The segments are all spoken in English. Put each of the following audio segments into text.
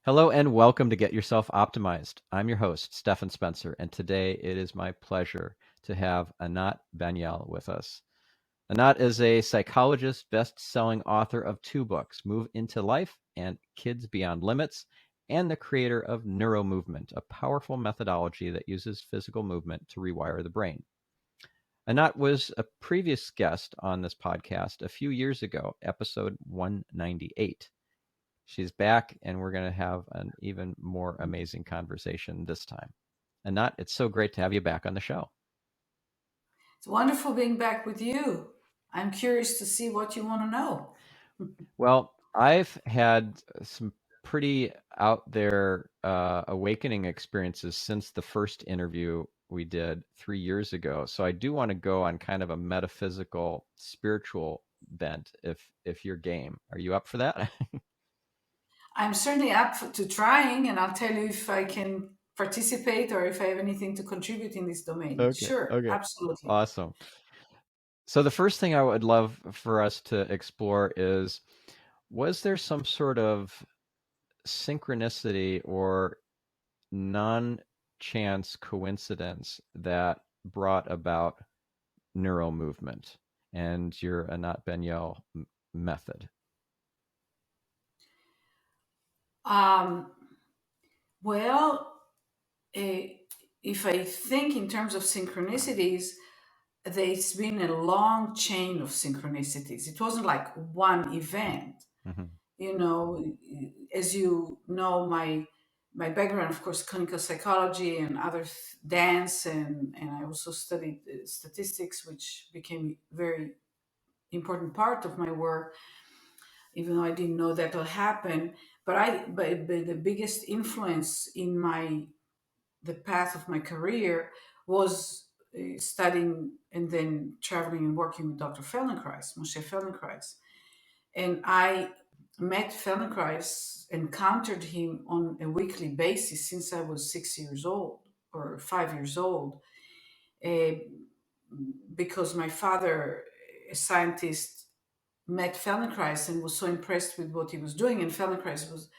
Hello and welcome to Get Yourself Optimized. I'm your host, Stephan Spencer, and today it is my pleasure to have Anat Baniel with us. Anat is a psychologist, best-selling author of two books, Move into Life and Kids Beyond Limits, and the creator of NeuroMovement, a powerful methodology that uses physical movement to rewire the brain. Anat was a previous guest on this podcast a few years ago, episode 198. She's back, and we're going to have an even more amazing conversation this time. Anat, it's so great to have you back on the show. It's wonderful being back with you. I'm curious to see what you want to know. Well, I've had some pretty out there awakening experiences since the first interview we did 3 years ago. So I do want to go on kind of a metaphysical, spiritual bent if you're game. Are you up for that? I'm certainly to trying, and I'll tell you if I can participate or if I have anything to contribute in this domain. Okay. Sure, Okay. absolutely. Awesome. So the first thing I would love for us to explore is, was there some sort of synchronicity or non-chance coincidence that brought about neural movement and your Anat Baniel method? Um, well, eh, if I think in terms of synchronicities, there's been a long chain of synchronicities. It wasn't like one event. Mm-hmm. You know, as you know, my background, of course, clinical psychology and other dance, and I also studied statistics, which became a very important part of my work, even though I didn't know that will happen. But the biggest influence in the path of my career was studying and then traveling and working with Dr. Feldenkrais, Moshe Feldenkrais. And I met Feldenkrais, encountered him on a weekly basis since I was 6 years old or 5 years old, uh, because my father, a scientist, met Feldenkrais and was so impressed with what he was doing. And Feldenkrais was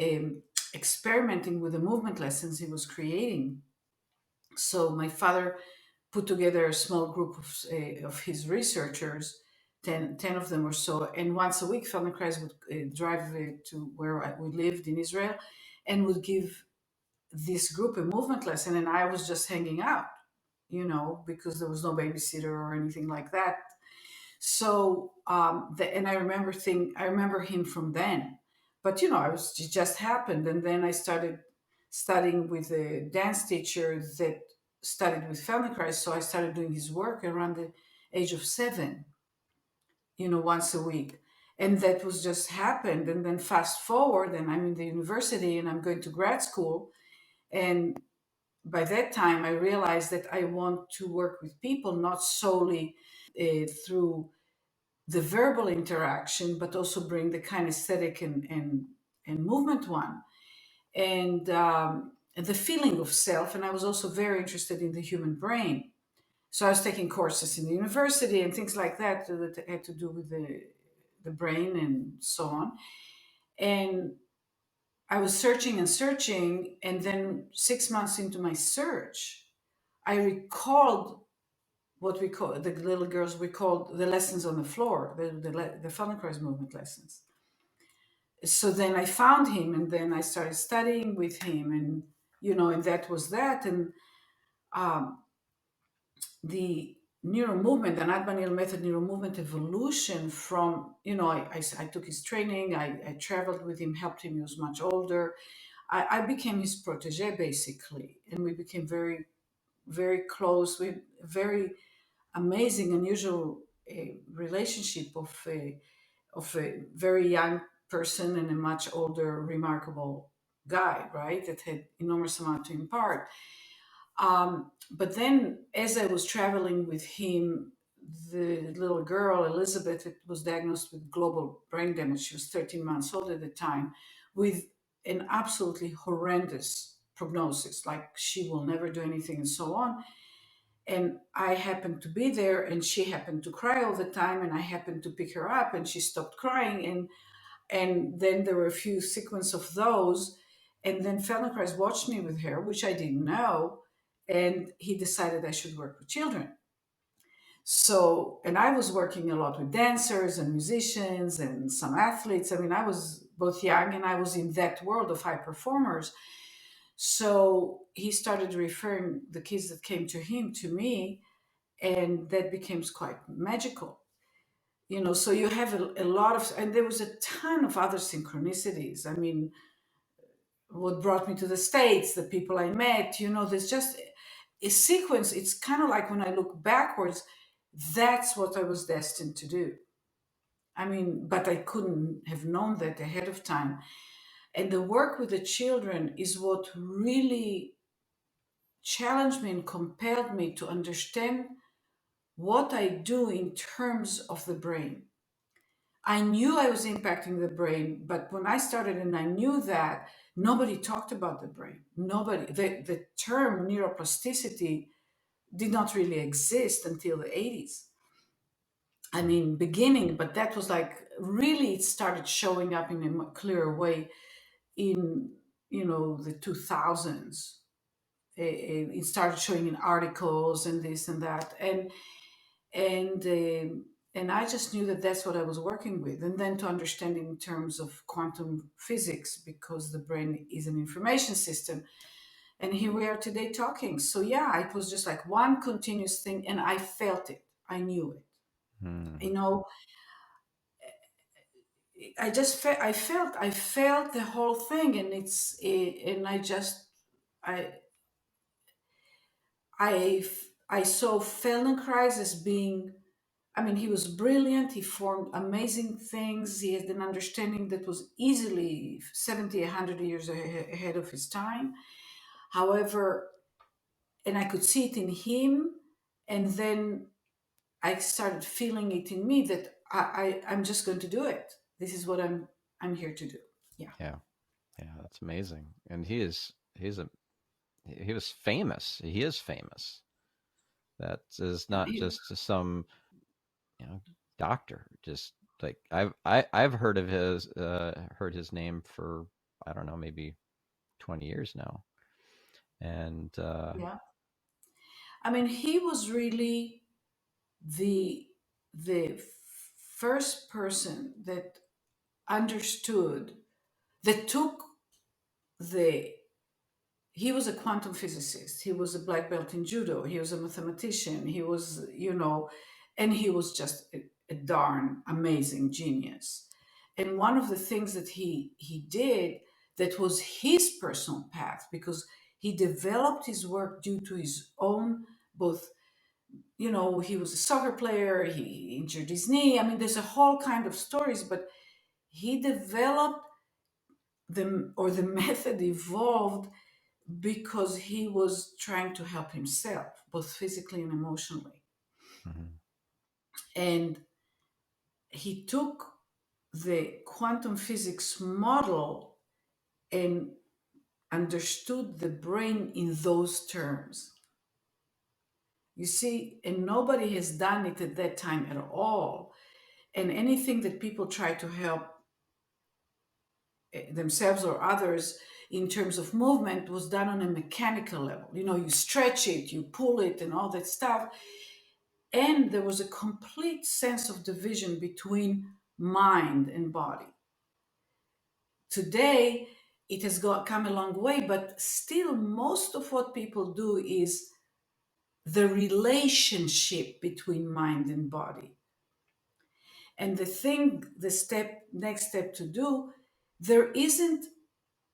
um, experimenting with the movement lessons he was creating. So my father put together a small group of his researchers, 10 of them or so, and once a week, Feldenkrais would drive to where we lived in Israel and would give this group a movement lesson, and I was just hanging out, because there was no babysitter or anything like that. So, and I remember him from then, but it just happened, and then I started studying with a dance teacher that studied with Feldenkrais. So I started doing his work around the age of 7, once a week, and that was just happened. And then fast forward, and I'm in the university, and I'm going to grad school, and by that time I realized that I want to work with people not solely through the verbal interaction, but also bring the kinesthetic and movement one, and the feeling of self. And I was also very interested in the human brain. So I was taking courses in the university and things like that that had to do with the brain and so on. And I was searching and searching. And then 6 months into my search, I recalled what we call the little girls, we called the lessons on the floor, the Feldenkrais movement lessons. So then I found him, and then I started studying with him, and that was that. And um, the NeuroMovement, the Anat Baniel method, NeuroMovement evolution from, I took his training, I traveled with him, helped him. He was much older. I became his protege basically, and we became very, very close. We very amazing, unusual relationship of a very young person and a much older, remarkable guy, right? That had enormous amount to impart. But then, as I was traveling with him, the little girl Elizabeth was diagnosed with global brain damage. She was 13 months old at the time, with an absolutely horrendous prognosis, like she will never do anything and so on. And I happened to be there, and she happened to cry all the time, and I happened to pick her up, and she stopped crying. And then there were a few sequence of those, And then Feldenkrais watched me with her, which I didn't know, and he decided I should work with children. So, and I was working a lot with dancers and musicians and some athletes. I mean, I was both young and I was in that world of high performers. So he started referring the kids that came to him to me, and that became quite magical. So you have a lot of, and there was a ton of other synchronicities. I mean, what brought me to the States, the people I met, there's just a sequence. It's kind of like when I look backwards, that's what I was destined to do. I mean, but I couldn't have known that ahead of time. And the work with the children is what really challenged me and compelled me to understand what I do in terms of the brain. I knew I was impacting the brain, but when I started and I knew that, nobody talked about the brain. Nobody, the term neuroplasticity did not really exist until the 80s. I mean, beginning, but that was like really it started showing up in a clearer way in, the 2000s. It started showing in articles and this and that. And and I just knew that that's what I was working with, and then to understand in terms of quantum physics because the brain is an information system, and here we are today talking. So yeah, it was just like one continuous thing, and I felt it. I knew it. Hmm. You know, I felt the whole thing, and and I I I saw Feldenkrais as being, I mean, he was brilliant. He formed amazing things. He had an understanding that was easily 70, 100 years ahead of his time. However, and I could see it in him. And then I started feeling it in me that I'm just going to do it. This is what I'm here to do. Yeah. Yeah. Yeah. That's amazing. And he was famous. He is famous. That is not just some, doctor. Just like I've heard his name for, I don't know, maybe 20 years now. And Yeah. I mean, he was really the the first person that understood, that took the he was a quantum physicist, he was a black belt in judo, he was a mathematician, he was, and he was just a darn amazing genius. And one of the things that he did that was his personal path, because he developed his work due to his own both, he was a soccer player, he injured his knee. I mean, there's a whole kind of stories, but he developed the method evolved because he was trying to help himself, both physically and emotionally. mhm, And he took the quantum physics model and understood the brain in those terms. You see, and nobody has done it at that time at all. And anything that people try to help themselves or others in terms of movement was done on a mechanical level. You stretch it, you pull it, and all that stuff. And there was a complete sense of division between mind and body. Today, it has come a long way, but still, most of what people do is the relationship between mind and body. And next step to do, there isn't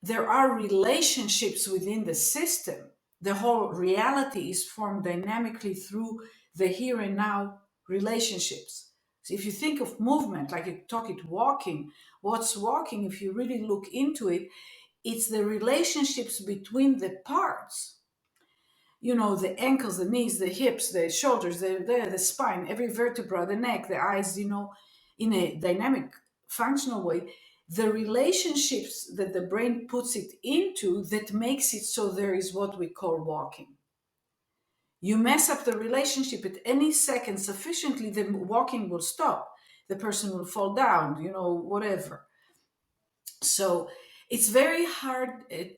there are relationships within the system. The whole reality is formed dynamically through the here and now relationships. So if you think of movement, like you talk it walking, what's walking, if you really look into it, it's the relationships between the parts. The ankles, the knees, the hips, the shoulders, the spine, every vertebra, the neck, the eyes, in a dynamic, functional way, the relationships that the brain puts it into that makes it so there is what we call walking. You mess up the relationship at any second sufficiently, the walking will stop. The person will fall down, whatever. So, It's very hard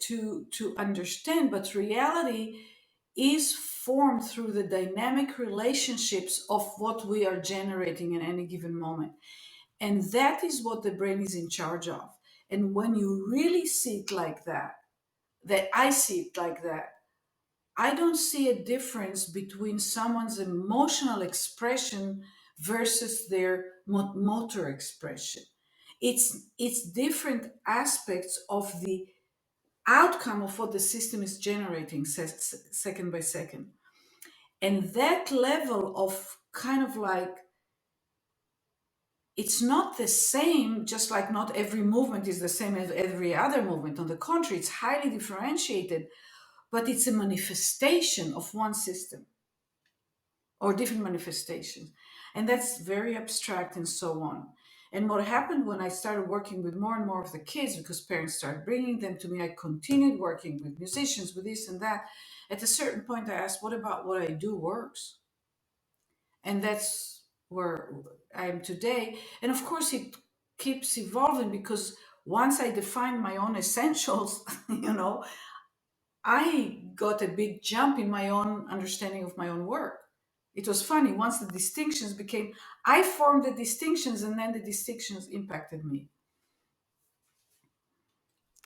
to understand, but reality is formed through the dynamic relationships of what we are generating in any given moment. And that is what the brain is in charge of. And when you really see it like that, that I see it like that, I don't see a difference between someone's emotional expression versus their motor expression. It's different aspects of the outcome of what the system is generating second by second. And that level of kind of like, it's not the same, just like not every movement is the same as every other movement. On the contrary, it's highly differentiated, but it's a manifestation of one system or different manifestations. And that's very abstract and so on. And what happened when I started working with more and more of the kids, because parents started bringing them to me, I continued working with musicians, with this and that. At a certain point, I asked, what about what I do works? And that's where I am today. And of course, it keeps evolving because once I defined my own essentials, I got a big jump in my own understanding of my own work. It was funny. Once the distinctions became, I formed the distinctions and then the distinctions impacted me.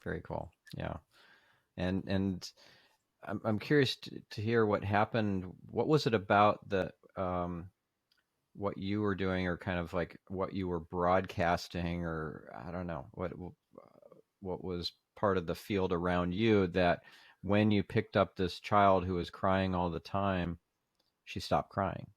Very cool. Yeah. And I'm curious to hear what happened. What was it about the what you were doing, or kind of like what you were broadcasting, or I don't know what was part of the field around you, that when you picked up this child who was crying all the time, she stopped crying?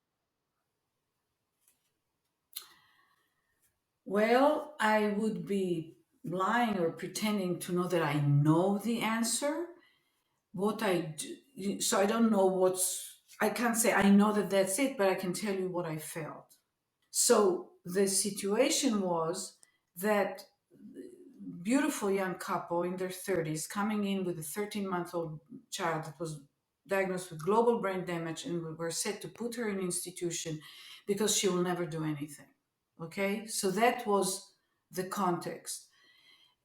Well, I would be lying or pretending to know that I know the answer. What I do, so I don't know I can't say I know that that's it, but I can tell you what I felt. So the situation was that beautiful young couple in their 30s coming in with a 13-month-old child that was diagnosed with global brain damage, and we were set to put her in an institution because she will never do anything. Okay, so that was the context.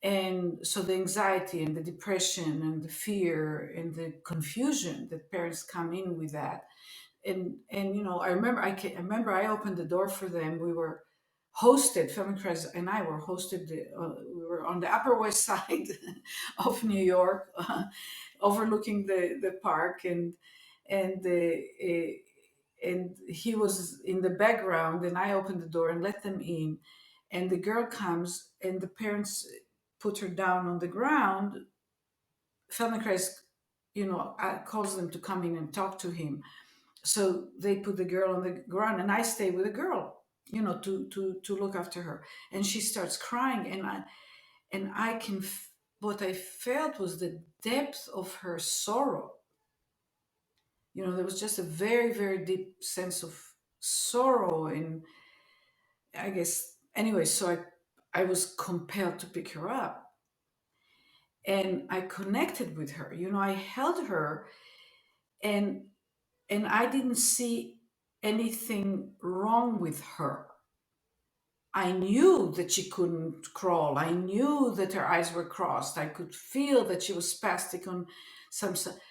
And so the anxiety and the depression and the fear and the confusion that parents come in with that. And I remember I opened the door for them. We were hosted, Feldenkrais and I were hosted. We were on the Upper West Side of New York, overlooking the park, and he was in the background, and I opened the door and let them in, and the girl comes, and the parents put her down on the ground. Feldenkrais, calls them to come in and talk to him. So they put the girl on the ground, and I stay with the girl, to look after her. And she starts crying, and I can. What I felt was the depth of her sorrow. There was just a very, very deep sense of sorrow, and I guess anyway. So I was compelled to pick her up, and I connected with her. I held her, and I didn't see anything wrong with her. I knew that she couldn't crawl. I knew that her eyes were crossed. I could feel that she was spastic on some side.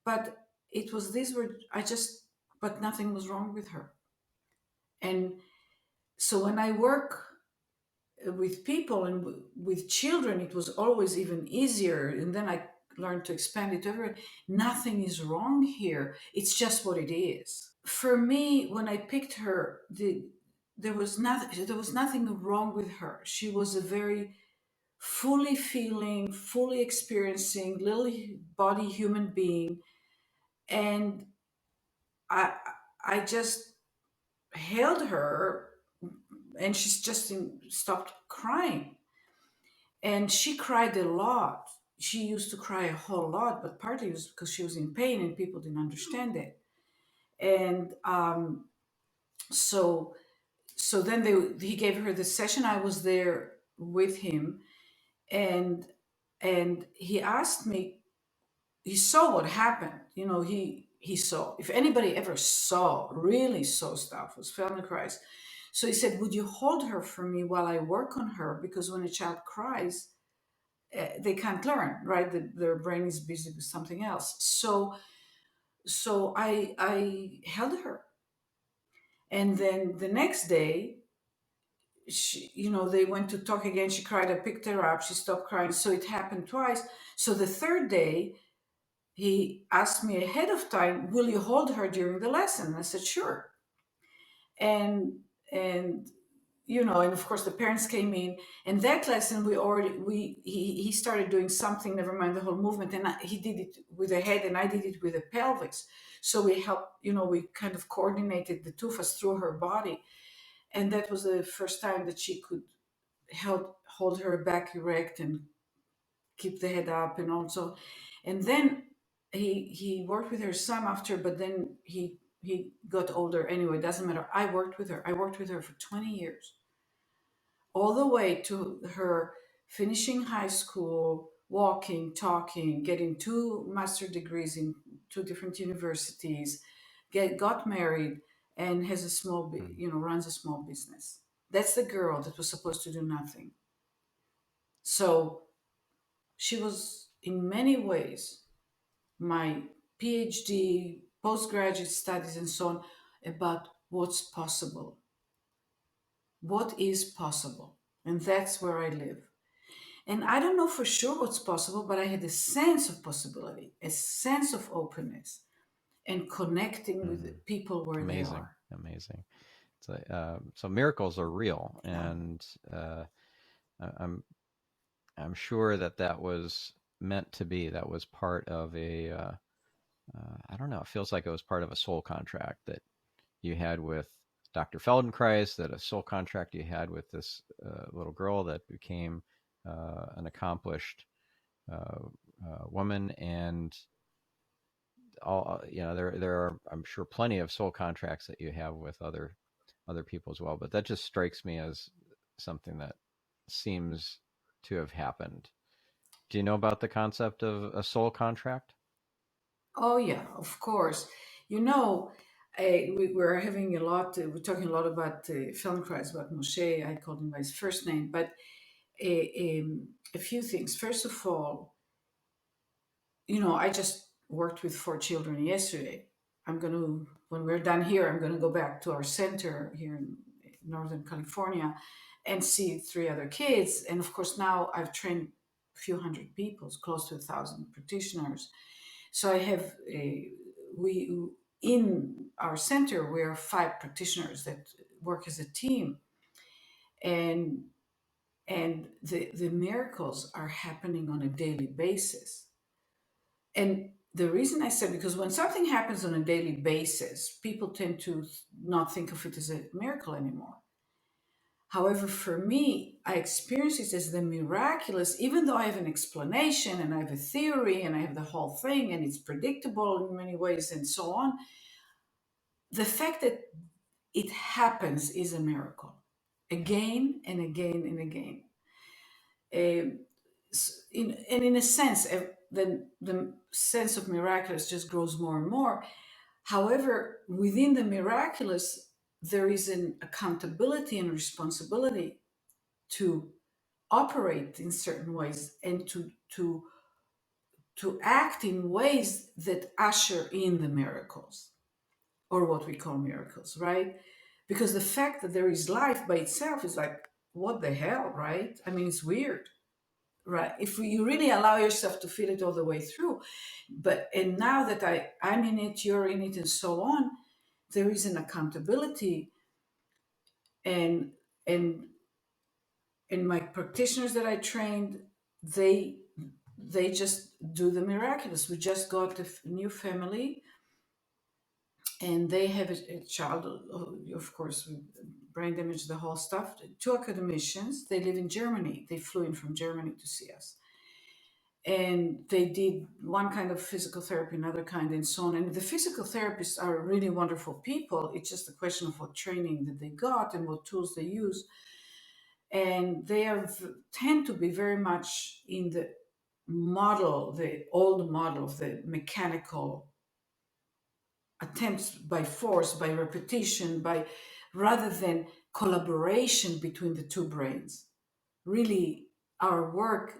But it was these were I just but nothing was wrong with her. And so when I work with people and with children, it was always even easier. And then I learned to expand it to everyone. Nothing is wrong here. It's just what it is. For me, when I picked her, there was nothing wrong with her. She was a very fully feeling, fully experiencing little body human being, and I I just held her, and she's just stopped crying, and she cried a lot. She used to cry a whole lot, but partly it was because she was in pain and people didn't understand it. And so so then he gave her the session. I was there with him, and he asked me. He saw what happened. He saw. If anybody ever really saw stuff, was Feldenkrais. So he said, "Would you hold her for me while I work on her? Because when a child cries, they can't learn, right? Their brain is busy with something else. So I held her, and then the next day, they went to talk again. She cried. I picked her up. She stopped crying. So it happened twice. So the third day, he asked me ahead of time, "Will you hold her during the lesson?" And I said, "Sure." And and of course the parents came in, and that lesson he started doing something, never mind the whole movement, and he did it with the head and I did it with the pelvis. So we helped, we kind of coordinated the two of us through her body, and that was the first time that she could hold her back erect and keep the head up, and also. And then he worked with her some after, but then he got older. Anyway, it doesn't matter. I worked with her for 20 years, all the way to her finishing high school, walking, talking, getting two master degrees in two different universities, got married, and has a Mm. runs a small business. That's the girl that was supposed to do nothing. So she was in many ways my PhD, postgraduate studies, and so on, about what's possible. What is possible? And that's where I live. And I don't know for sure what's possible, but I had a sense of possibility, a sense of openness, and connecting with Mhm. people where they Amazing, are. amazing. So miracles are real, Yeah. and I'm sure that that was meant to be. That was part of a I don't know. It feels like it was part of a soul contract that you had with Dr. Feldenkrais, that a soul contract you had with this little girl that became an accomplished uh, woman, and all there are, I'm sure, plenty of soul contracts that you have with other people as well. But that just strikes me as something that seems to have happened. Do you know about the concept of a soul contract? Oh, yeah, of course. You know, we're having a lot, we're talking a lot about Feldenkrais, about Moshe. I called him by his first name, but a few things. First of all, I just worked with 4 children yesterday. When we're done here, I'm going to go back to our center here in Northern California and see 3 other kids. And of course, now I've trained a few hundred people, close to 1,000 practitioners. So I have we in our center we are 5 practitioners that work as a team, and the miracles are happening on a daily basis. And the reason I said, because when something happens on a daily basis, people tend to not think of it as a miracle anymore. However, for me, I experience it as the miraculous, even though I have an explanation and I have a theory and I have the whole thing and it's predictable in many ways and so on. The fact that it happens is a miracle, Yeah. again and again and again. Um, and in a sense, the sense of miraculous just grows more and more. However, within the miraculous, there is an accountability and responsibility to operate in certain ways and to act in ways that usher in the miracles, or what we call miracles, right? Because the fact that there is life by itself is like, what the hell, right? I mean, it's weird, right? If you really allow yourself to feel it all the way through. And now that I'm in it, you're in it, and so on, there is an accountability, and and and my practitioners that I trained, they they just do the miraculous. We just got a new family, and they have a child, of course, with brain damage, the whole stuff. 2 academicians. They live in Germany. They flew in from Germany to see us, and they did one kind of physical therapy, another kind, and so on. And the physical therapists are really wonderful people. It's just a question of what training that they got and what tools they use. And they tend to be very much in the the old model of the mechanical attempts by force, by repetition, by rather than collaboration between the two brains. Really, our work.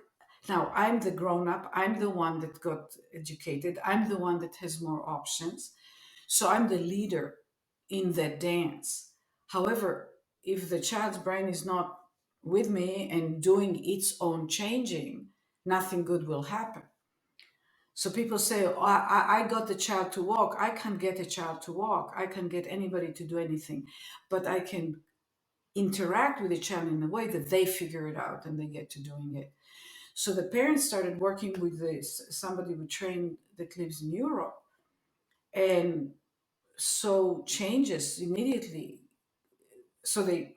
Now, I'm the grown up, I'm the one that got educated, I'm the one that has more options. So I'm the leader in that dance. However, if the child's brain is not with me and doing its own changing, nothing good will happen. So people say, oh, I got the child to walk. I can't get a child to walk. I can't get anybody to do anything. But I can interact with the child in a way that they figure it out and they get to doing it. So the parents started working with somebody we trained that lives in Europe. And so changes immediately. So they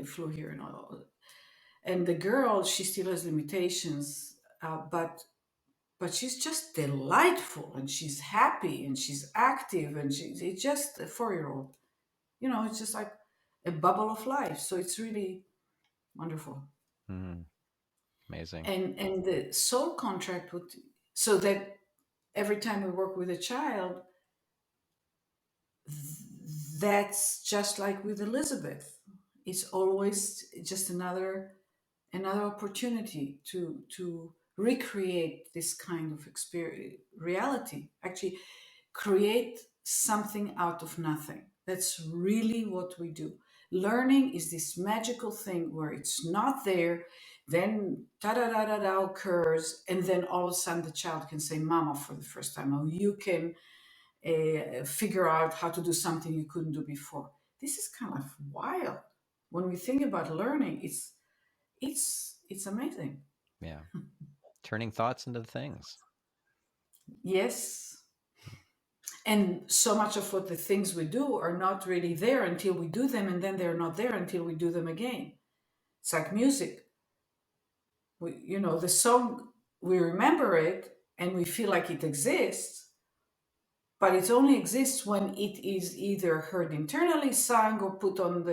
flew here and all. And the girl, she still has limitations, but she's just delightful and she's happy and she's active and it's just a 4-year old. It's just like a bubble of life. So it's really wonderful. Mm, amazing. And the soul contract would, so that every time we work with a child, that's just like with Elizabeth. It's always just another opportunity to recreate this kind of experience reality, actually create something out of nothing. That's really what we do. Learning is this magical thing where it's not there, then da da da da da occurs, and then all of a sudden the child can say mama for the first time, or you can figure out how to do something you couldn't do before. This is kind of wild. When we think about learning, it's amazing. Yeah. Turning thoughts into things. Yes. And so much of what the things we do are not really there until we do them, and then they're not there until we do them again. It's like music. The song, we remember it and we feel like it exists, but it only exists when it is either heard internally, sung, or put on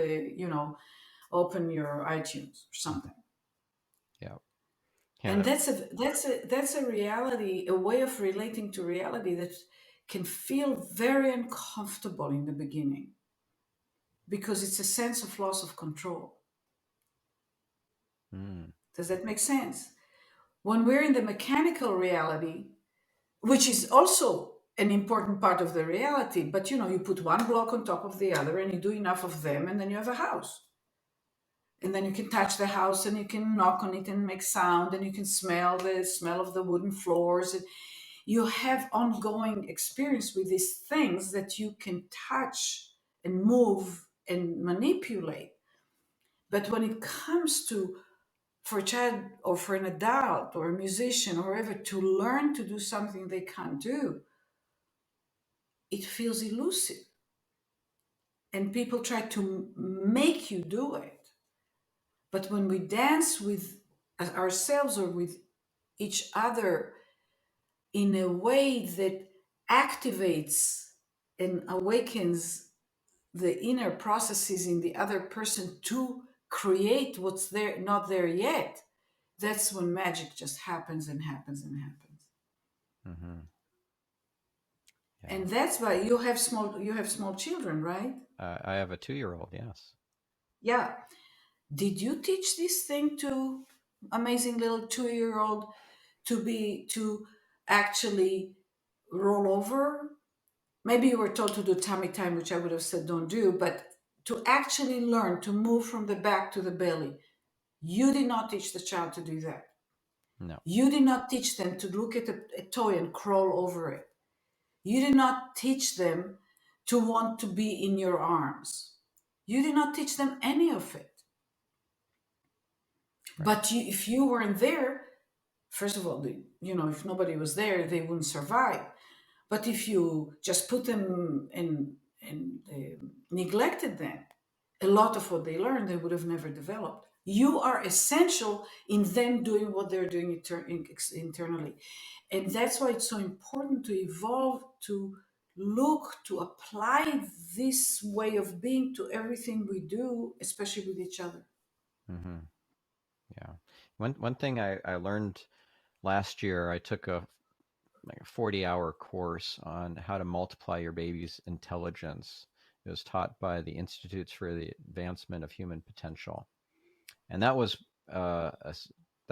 open your iTunes or something. Yeah. And Yeah. that's a reality, a way of relating to reality that can feel very uncomfortable in the beginning because it's a sense of loss of control. Mm, Does that make sense? When we're in the mechanical reality, which is also an important part of the reality, but you put one block on top of the other and you do enough of them, and then you have a house. And then you can touch the house and you can knock on it and make sound, and you can smell the smell of the wooden floors. And you have ongoing experience with these things that you can touch and move and manipulate. But when it comes to, for a child or for an adult or a musician or whatever, to learn to do something they can't do, it feels elusive. And people try to make you do it. But when we dance with ourselves or with each other in a way that activates and awakens the inner processes in the other person to create what's there not there yet, that's when magic just happens and happens and happens. mm-hmm. Yeah. And that's why you have small children, right? I have a 2-year-old. Yes. Yeah. Did you teach this thing to amazing little 2-year-old to actually roll over? Maybe you were told to do tummy time, which I would have said don't do, but to actually learn to move from the back to the belly. You did not teach the child to do that. No. You did not teach them to look at a toy and crawl over it. You did not teach them to want to be in your arms. You did not teach them any of it. Right. But if you weren't there, first of all, if nobody was there, they wouldn't survive. But if you just put them and neglected them, a lot of what they learned, they would have never developed. You are essential in them doing what they're doing internally. And that's why it's so important to evolve, to look, to apply this way of being to everything we do, especially with each other. Mm-hmm. Yeah. One thing I learned last year, I took a 40-hour course on how to multiply your baby's intelligence. It was taught by the Institutes for the Advancement of Human Potential, and that was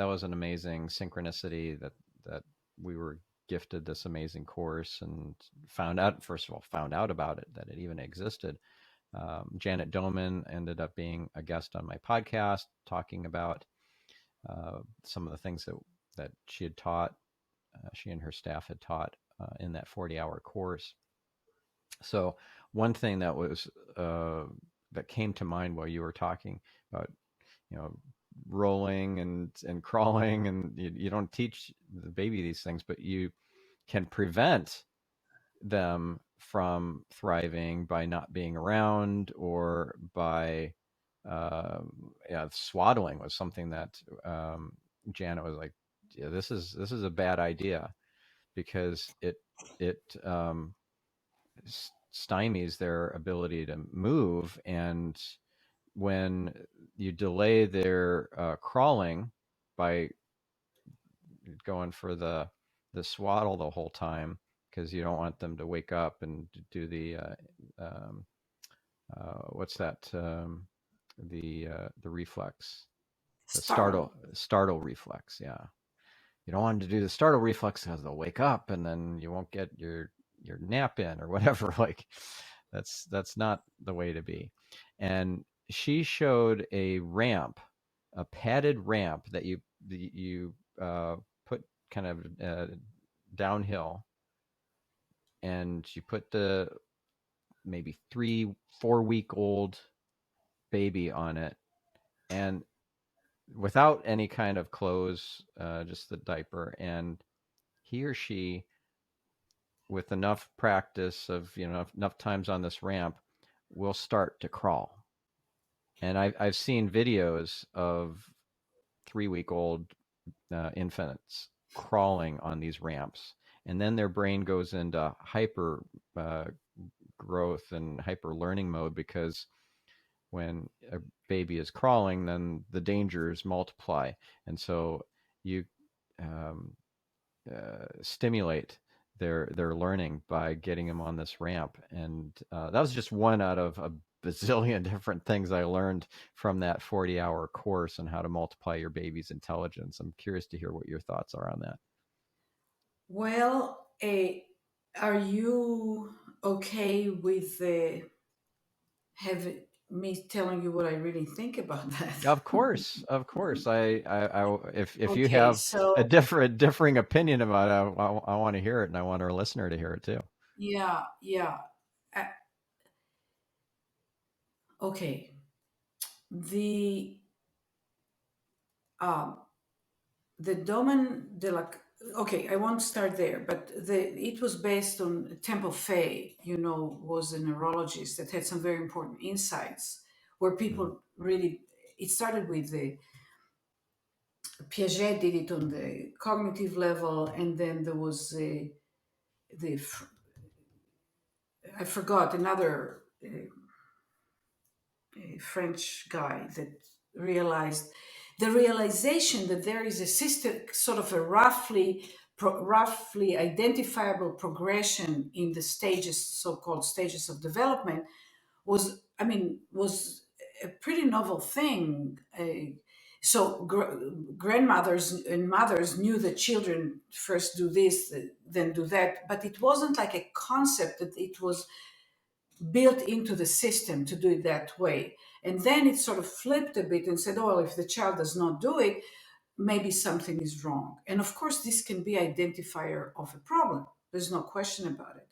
was an amazing synchronicity that we were gifted this amazing course and found out about it, that it even existed. Janet Doman ended up being a guest on my podcast, talking about some of the things that she had taught, she and her staff had taught in that 40-hour course. So one thing that was that came to mind while you were talking about, you know, rolling and crawling, and you don't teach the baby these things, but you can prevent them from thriving by not being around, or by yeah, swaddling was something that Janet was like, yeah, this is a bad idea, because it stymies their ability to move. And when you delay their crawling by going for the swaddle the whole time, because you don't want them to wake up and do the um, what's that, the reflex, the Startle. startle reflex. Yeah, you don't want them to do the startle reflex because they'll wake up and then you won't get your nap in or whatever. Like, that's not the way to be. And she showed a ramp, a padded ramp that you put kind of downhill, and you put the maybe 3-4 week old baby on it, and without any kind of clothes, just the diaper, and he or she, with enough practice of, enough times on this ramp, will start to crawl. And I've seen videos of 3 week old infants crawling on these ramps, and then their brain goes into hyper uh, growth and hyper learning mode, because when a baby is crawling, then the dangers multiply, and so you um, stimulate their learning by getting them on this ramp. And that was just one out of a bazillion different things I learned from that 40-hour course on how to multiply your baby's intelligence. I'm curious to hear what your thoughts are on that. Well, are you okay with have me telling you what I really think about that? Of course, of course. If you Okay, have a so differing opinion about it, I want to hear it, and I want our listener to hear it too. yeah, yeah. Uh, okay, the um, the domain de la. Okay, I won't start there, but it was based on Temple Fay. Was a neurologist that had some very important insights, where Mm. people really. It started with the Piaget did it on the cognitive level, and then there was the I forgot another French guy that realized the realization that there is a system, sort of a roughly identifiable progression in the stages, so-called stages of development, was a pretty novel thing. So grandmothers and mothers knew that children first do this, then do that, but it wasn't like a concept that it was built into the system to do it that way. And then it sort of flipped a bit and said, oh, well, if the child does not do it, maybe something is wrong. And of course, this can be identifier of a problem. There's no question about it.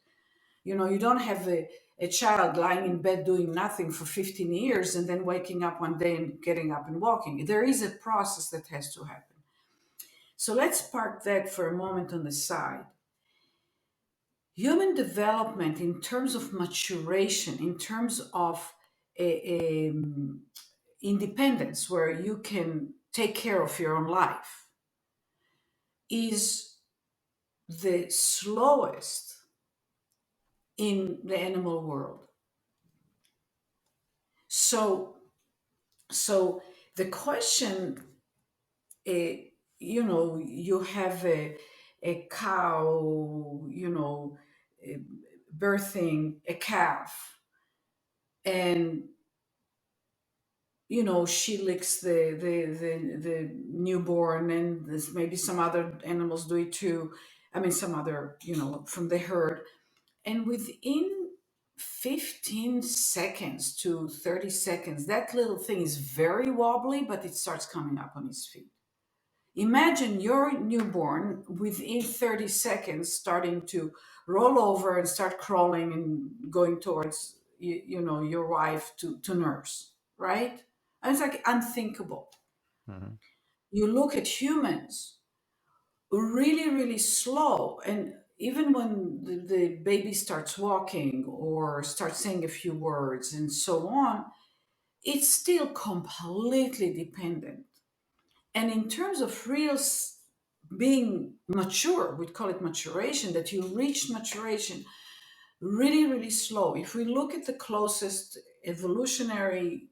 You don't have a child lying in bed doing nothing for 15 years and then waking up one day and getting up and walking. There is a process that has to happen. So let's park that for a moment on the side. Human development, in terms of maturation, in terms of a, independence, where you can take care of your own life, is the slowest in the animal world. So, so the question, you have a cow, eh, birthing a calf, and she licks the newborn, and there's maybe some other animals do it too. I mean, some other, from the herd. And within 15 seconds to 30 seconds, that little thing is very wobbly, but it starts coming up on his feet. Imagine your newborn within 30 seconds starting to roll over and start crawling and going towards your wife to nurse, right? And it's like unthinkable. Mm-hmm. You look at humans, really, really slow, and even when the baby starts walking or starts saying a few words and so on, it's still completely dependent. And in terms of being mature, we call it maturation, that you reach maturation really, really slow. If we look at the closest evolutionary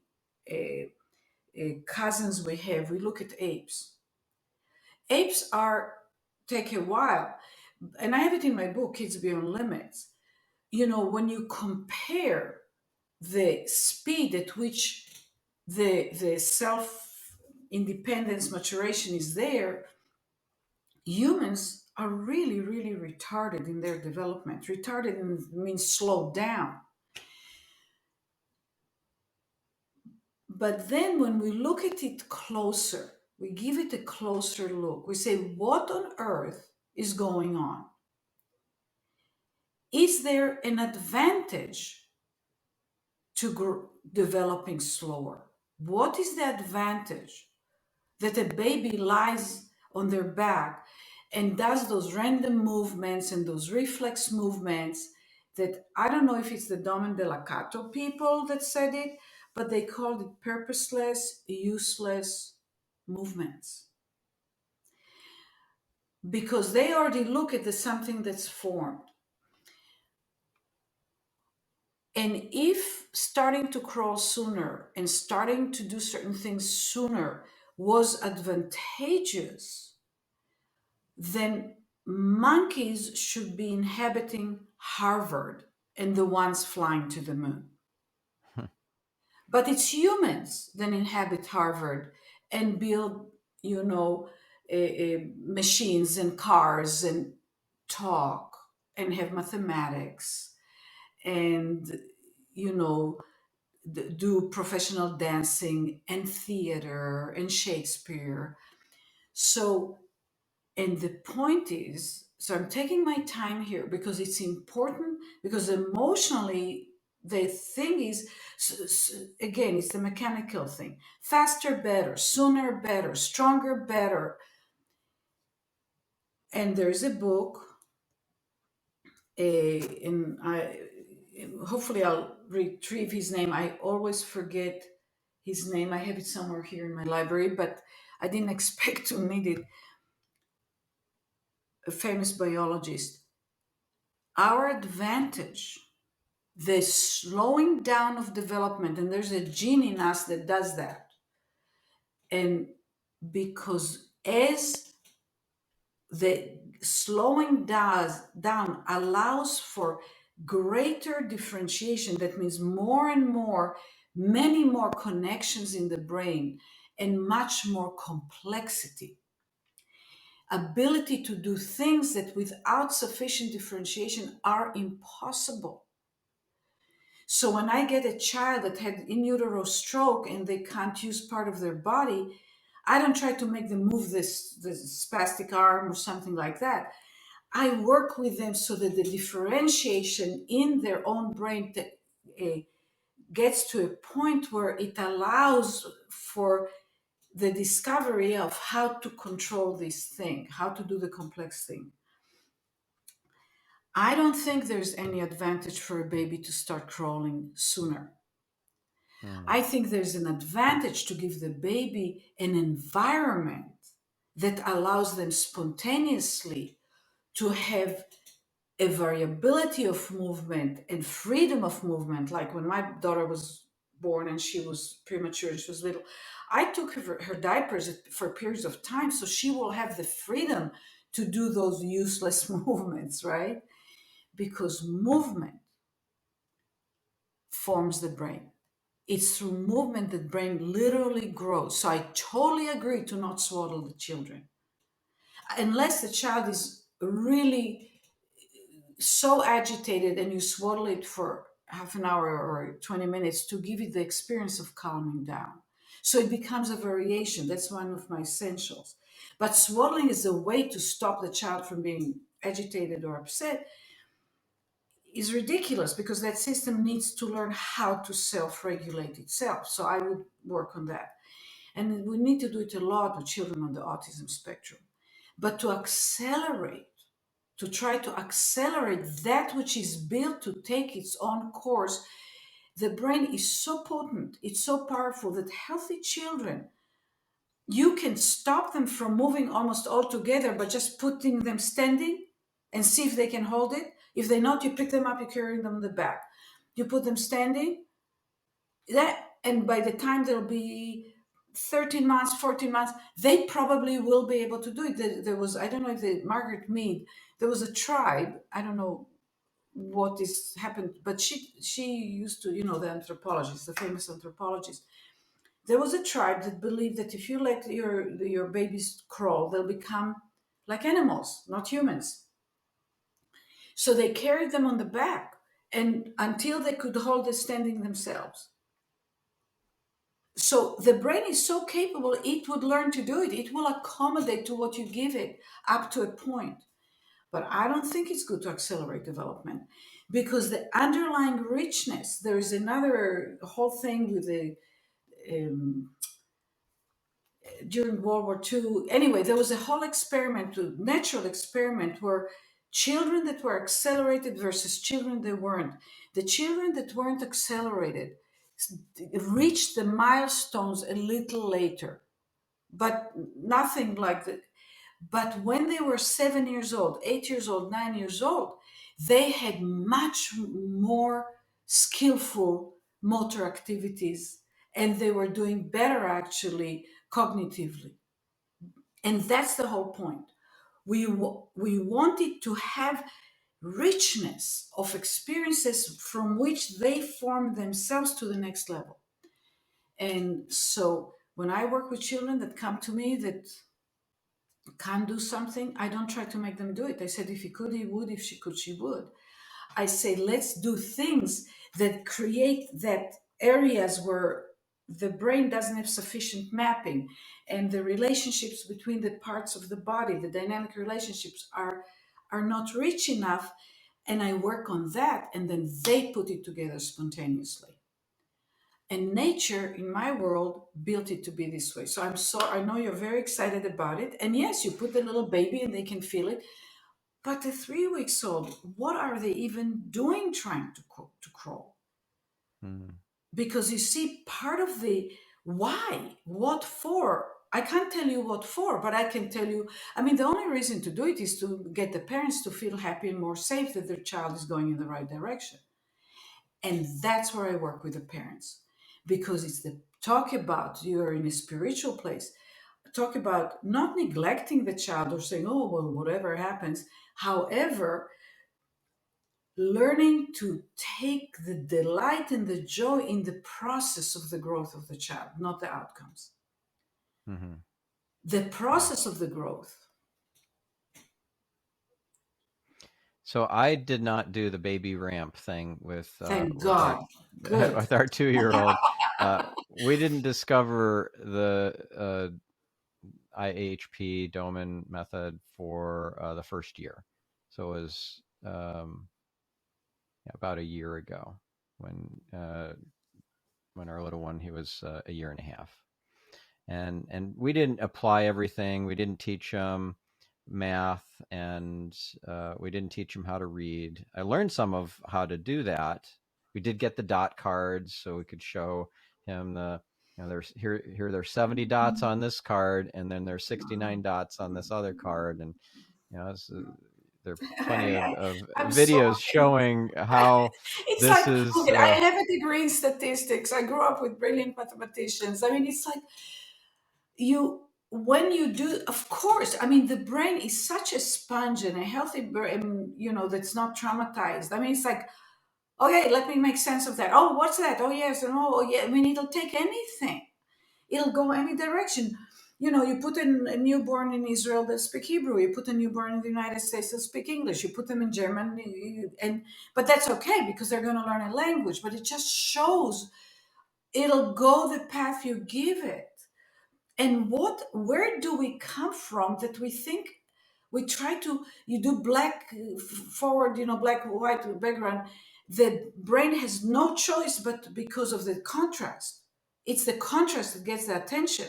cousins we have, we look at apes. Apes take a while, and I have it in my book, Kids Beyond Limits. When you compare the speed at which the self independence maturation is there, humans are really, really retarded in their development. Retarded means slowed down. But then when we look at it closer, we give it a closer look. We say, what on earth is going on? Is there an advantage to developing slower? What is the advantage that a baby lies on their back and does those random movements and those reflex movements that I don't know if it's the Domen Delacato people that said it, but they called it purposeless, useless movements. Because they already look at the something that's formed. And if starting to crawl sooner and starting to do certain things sooner was advantageous, then monkeys should be inhabiting Harvard and the ones flying to the moon. But it's humans that inhabit Harvard and build, machines and cars and talk and have mathematics and, you know, do professional dancing and theater and Shakespeare. So, and the point is, so I'm taking my time here because it's important, because emotionally, the thing is, again, it's the mechanical thing: faster, better; sooner, better; stronger, better. And there's a book, and hopefully I'll retrieve his name. I always forget his name. I have it somewhere here in my library, but I didn't expect to need it. A famous biologist. Our advantage, the slowing down of development, and there's a gene in us that does that. And because as the slowing down allows for greater differentiation, that means more and more, many more connections in the brain and much more complexity, ability to do things that without sufficient differentiation are impossible. So when I get a child that had in utero stroke and they can't use part of their body, I don't try to make them move this spastic arm or something like that. I work with them so that the differentiation in their own brain gets to a point where it allows for the discovery of how to control this thing, how to do the complex thing. I don't think there's any advantage for a baby to start crawling sooner. Mm. I think there's an advantage to give the baby an environment that allows them spontaneously to have a variability of movement and freedom of movement. Like when my daughter was born and she was premature and she was little, I took her diapers for periods of time so she will have the freedom to do those useless movements, right? Because movement forms the brain. It's through movement that brain literally grows. So I totally agree to not swaddle the children. Unless the child is really so agitated and you swaddle it for half an hour or 20 minutes to give it the experience of calming down. So it becomes a variation. That's one of my essentials. But swaddling is a way to stop the child from being agitated or upset is ridiculous because that system needs to learn how to self-regulate itself. So I would work on that. And we need to do it a lot with children on the autism spectrum. But to try to accelerate that which is built to take its own course, the brain is so potent, it's so powerful that healthy children, you can stop them from moving almost altogether by just putting them standing and see if they can hold it. If they not, you pick them up, you carry them on the back. You put them standing, and by the time they'll be 13 months, 14 months, they probably will be able to do it. There was, I don't know if Margaret Mead, there was a tribe, I don't know what is happened, but she used to, the anthropologist, the famous anthropologist. There was a tribe that believed that if you let your babies crawl, they'll become like animals, not humans. So they carried them on the back and until they could hold it standing themselves. So the brain is so capable, it would learn to do it. It will accommodate to what you give it up to a point. But I don't think it's good to accelerate development because the underlying richness, there is another whole thing with the um, during World War II. Anyway, there was a whole experiment, a natural experiment, where children that were accelerated versus children that weren't. The children that weren't accelerated reached the milestones a little later, but nothing like that. But when they were 7 years old, 8 years old, 9 years old, they had much more skillful motor activities and they were doing better actually cognitively. And that's the whole point. We wanted to have richness of experiences from which they form themselves to the next level. And so when I work with children that come to me that can't do something, I don't try to make them do it. I said, if he could, he would. If she could, she would. I say, let's do things that create that areas where the brain doesn't have sufficient mapping and the relationships between the parts of the body, the dynamic relationships are not rich enough. And I work on that and then they put it together spontaneously. And nature in my world built it to be this way. So I know you're very excited about it. And yes, you put the little baby and they can feel it. But the 3 weeks old, what are they even doing trying to crawl? Mm. Because you see, part of the why, what for, I can't tell you what for, but I can tell you, I mean, the only reason to do it is to get the parents to feel happy and more safe that their child is going in the right direction. And that's where I work with the parents because it's the talk about you're in a spiritual place, talk about not neglecting the child or saying, oh, well, whatever happens. However, learning to take the delight and the joy in the process of the growth of the child, not the outcomes. Mm-hmm. The Yeah. process of the growth. So I did not do the baby ramp thing Thank with our God. Good. with our 2-year-old. We didn't discover the IHP Doman method for the first year, so it was about a year ago when our little one, he was a year and a half, and we didn't apply everything. We didn't teach him math, and we didn't teach him how to read. I learned some of how to do that. We did get the dot cards so we could show him there's there's 70 dots on this card, and then there's 69 dots on this other card, and there are plenty of I'm videos sorry. showing how It's this like, is. okay, I have a degree in statistics. I grew up with brilliant mathematicians. I mean, it's like when you do, of course, I mean, the brain is such a sponge and a healthy brain, that's not traumatized. I mean, it's like Okay, let me make sense of that. Oh, what's that? Oh, yes. And oh, yeah. I mean, it'll take anything. It'll go any direction. You know, you put a newborn in Israel that speak Hebrew. You put a newborn in the United States that speak English. You put them in German, and but that's okay because they're going to learn a language. But it just shows it'll go the path you give it. And where do we come from that we think we try to, you do black forward, black white background, the brain has no choice but because of the contrast. It's the contrast that gets the attention,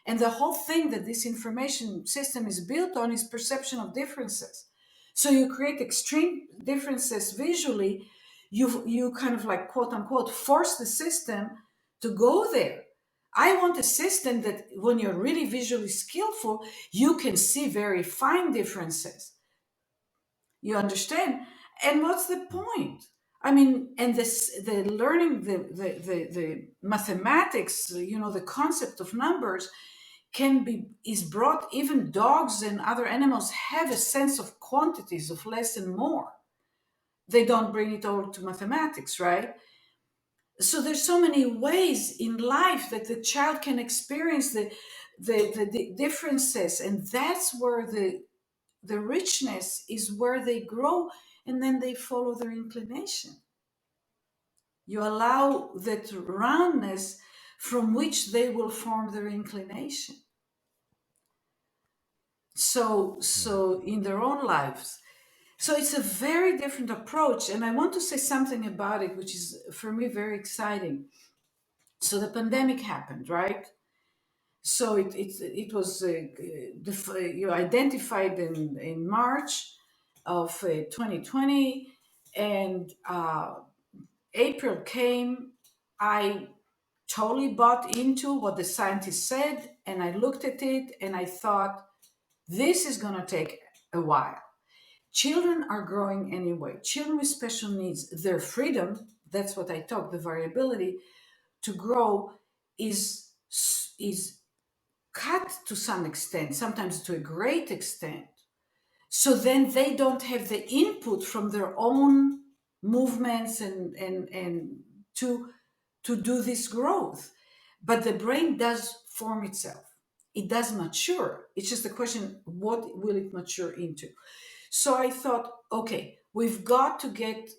and the whole thing that this information system is built on is perception of differences. So you create extreme differences visually. You kind of like, quote unquote, force the system to go there. I want a system that when you're really visually skillful, you can see very fine differences. You understand? And what's the point? I mean, and the learning the mathematics, the concept of numbers is brought. Even dogs and other animals have a sense of quantities of less and more. They don't bring it all to mathematics, right? So there's so many ways in life that the child can experience the differences, and that's where the richness is, where they grow, and then they follow their inclination. You allow that roundness from which they will form their inclination. So in their own lives. So it's a very different approach, and I want to say something about it, which is for me very exciting. So the pandemic happened, right? So it was you identified in March of 2020, and April came. I totally bought into what the scientists said, and I looked at it and I thought, this is going to take a while. Children are growing anyway. Children with special needs, their freedom, that's what I talk, the variability to grow is cut to some extent, sometimes to a great extent. So then they don't have the input from their own movements and to do this growth. But the brain does form itself. It does mature. It's just a question, what will it mature into? So I thought, okay, we've got to get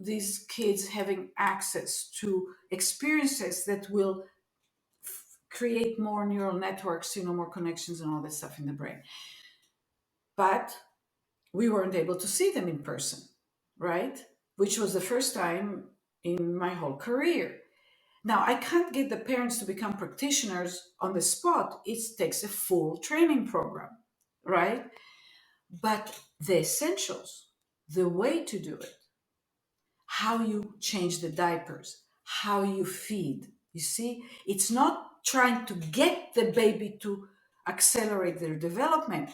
these kids having access to experiences that will create more neural networks, more connections and all that stuff in the brain. But we weren't able to see them in person, right? Which was the first time in my whole career. Now, I can't get the parents to become practitioners on the spot. It takes a full training program, right? But the essentials, the way to do it, how you change the diapers, how you feed. You see, it's not trying to get the baby to accelerate their development,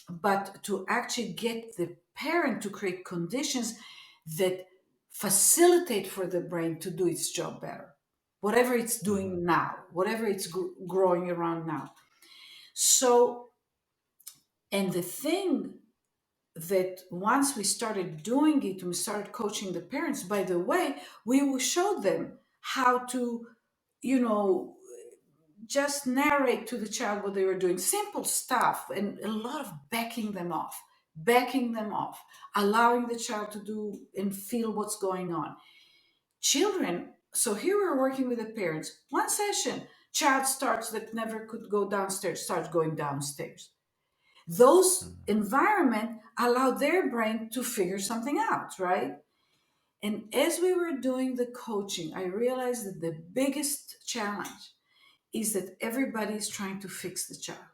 but to actually get the parent to create conditions that facilitate for the brain to do its job better, whatever it's Mhm. doing now, whatever it's growing around now. So, and the thing that once we started doing it, we started coaching the parents. By the way, we will show them how to, you know, just narrate to the child what they were doing, simple stuff, and a lot of backing them off, allowing the child to do and feel what's going on. Children, so here we're working with the parents. One session, child starts that never could go downstairs, starts going downstairs. Those Mhm. environment allow their brain to figure something out, right? And as we were doing the coaching, I realized that the biggest challenge is that everybody is trying to fix the child.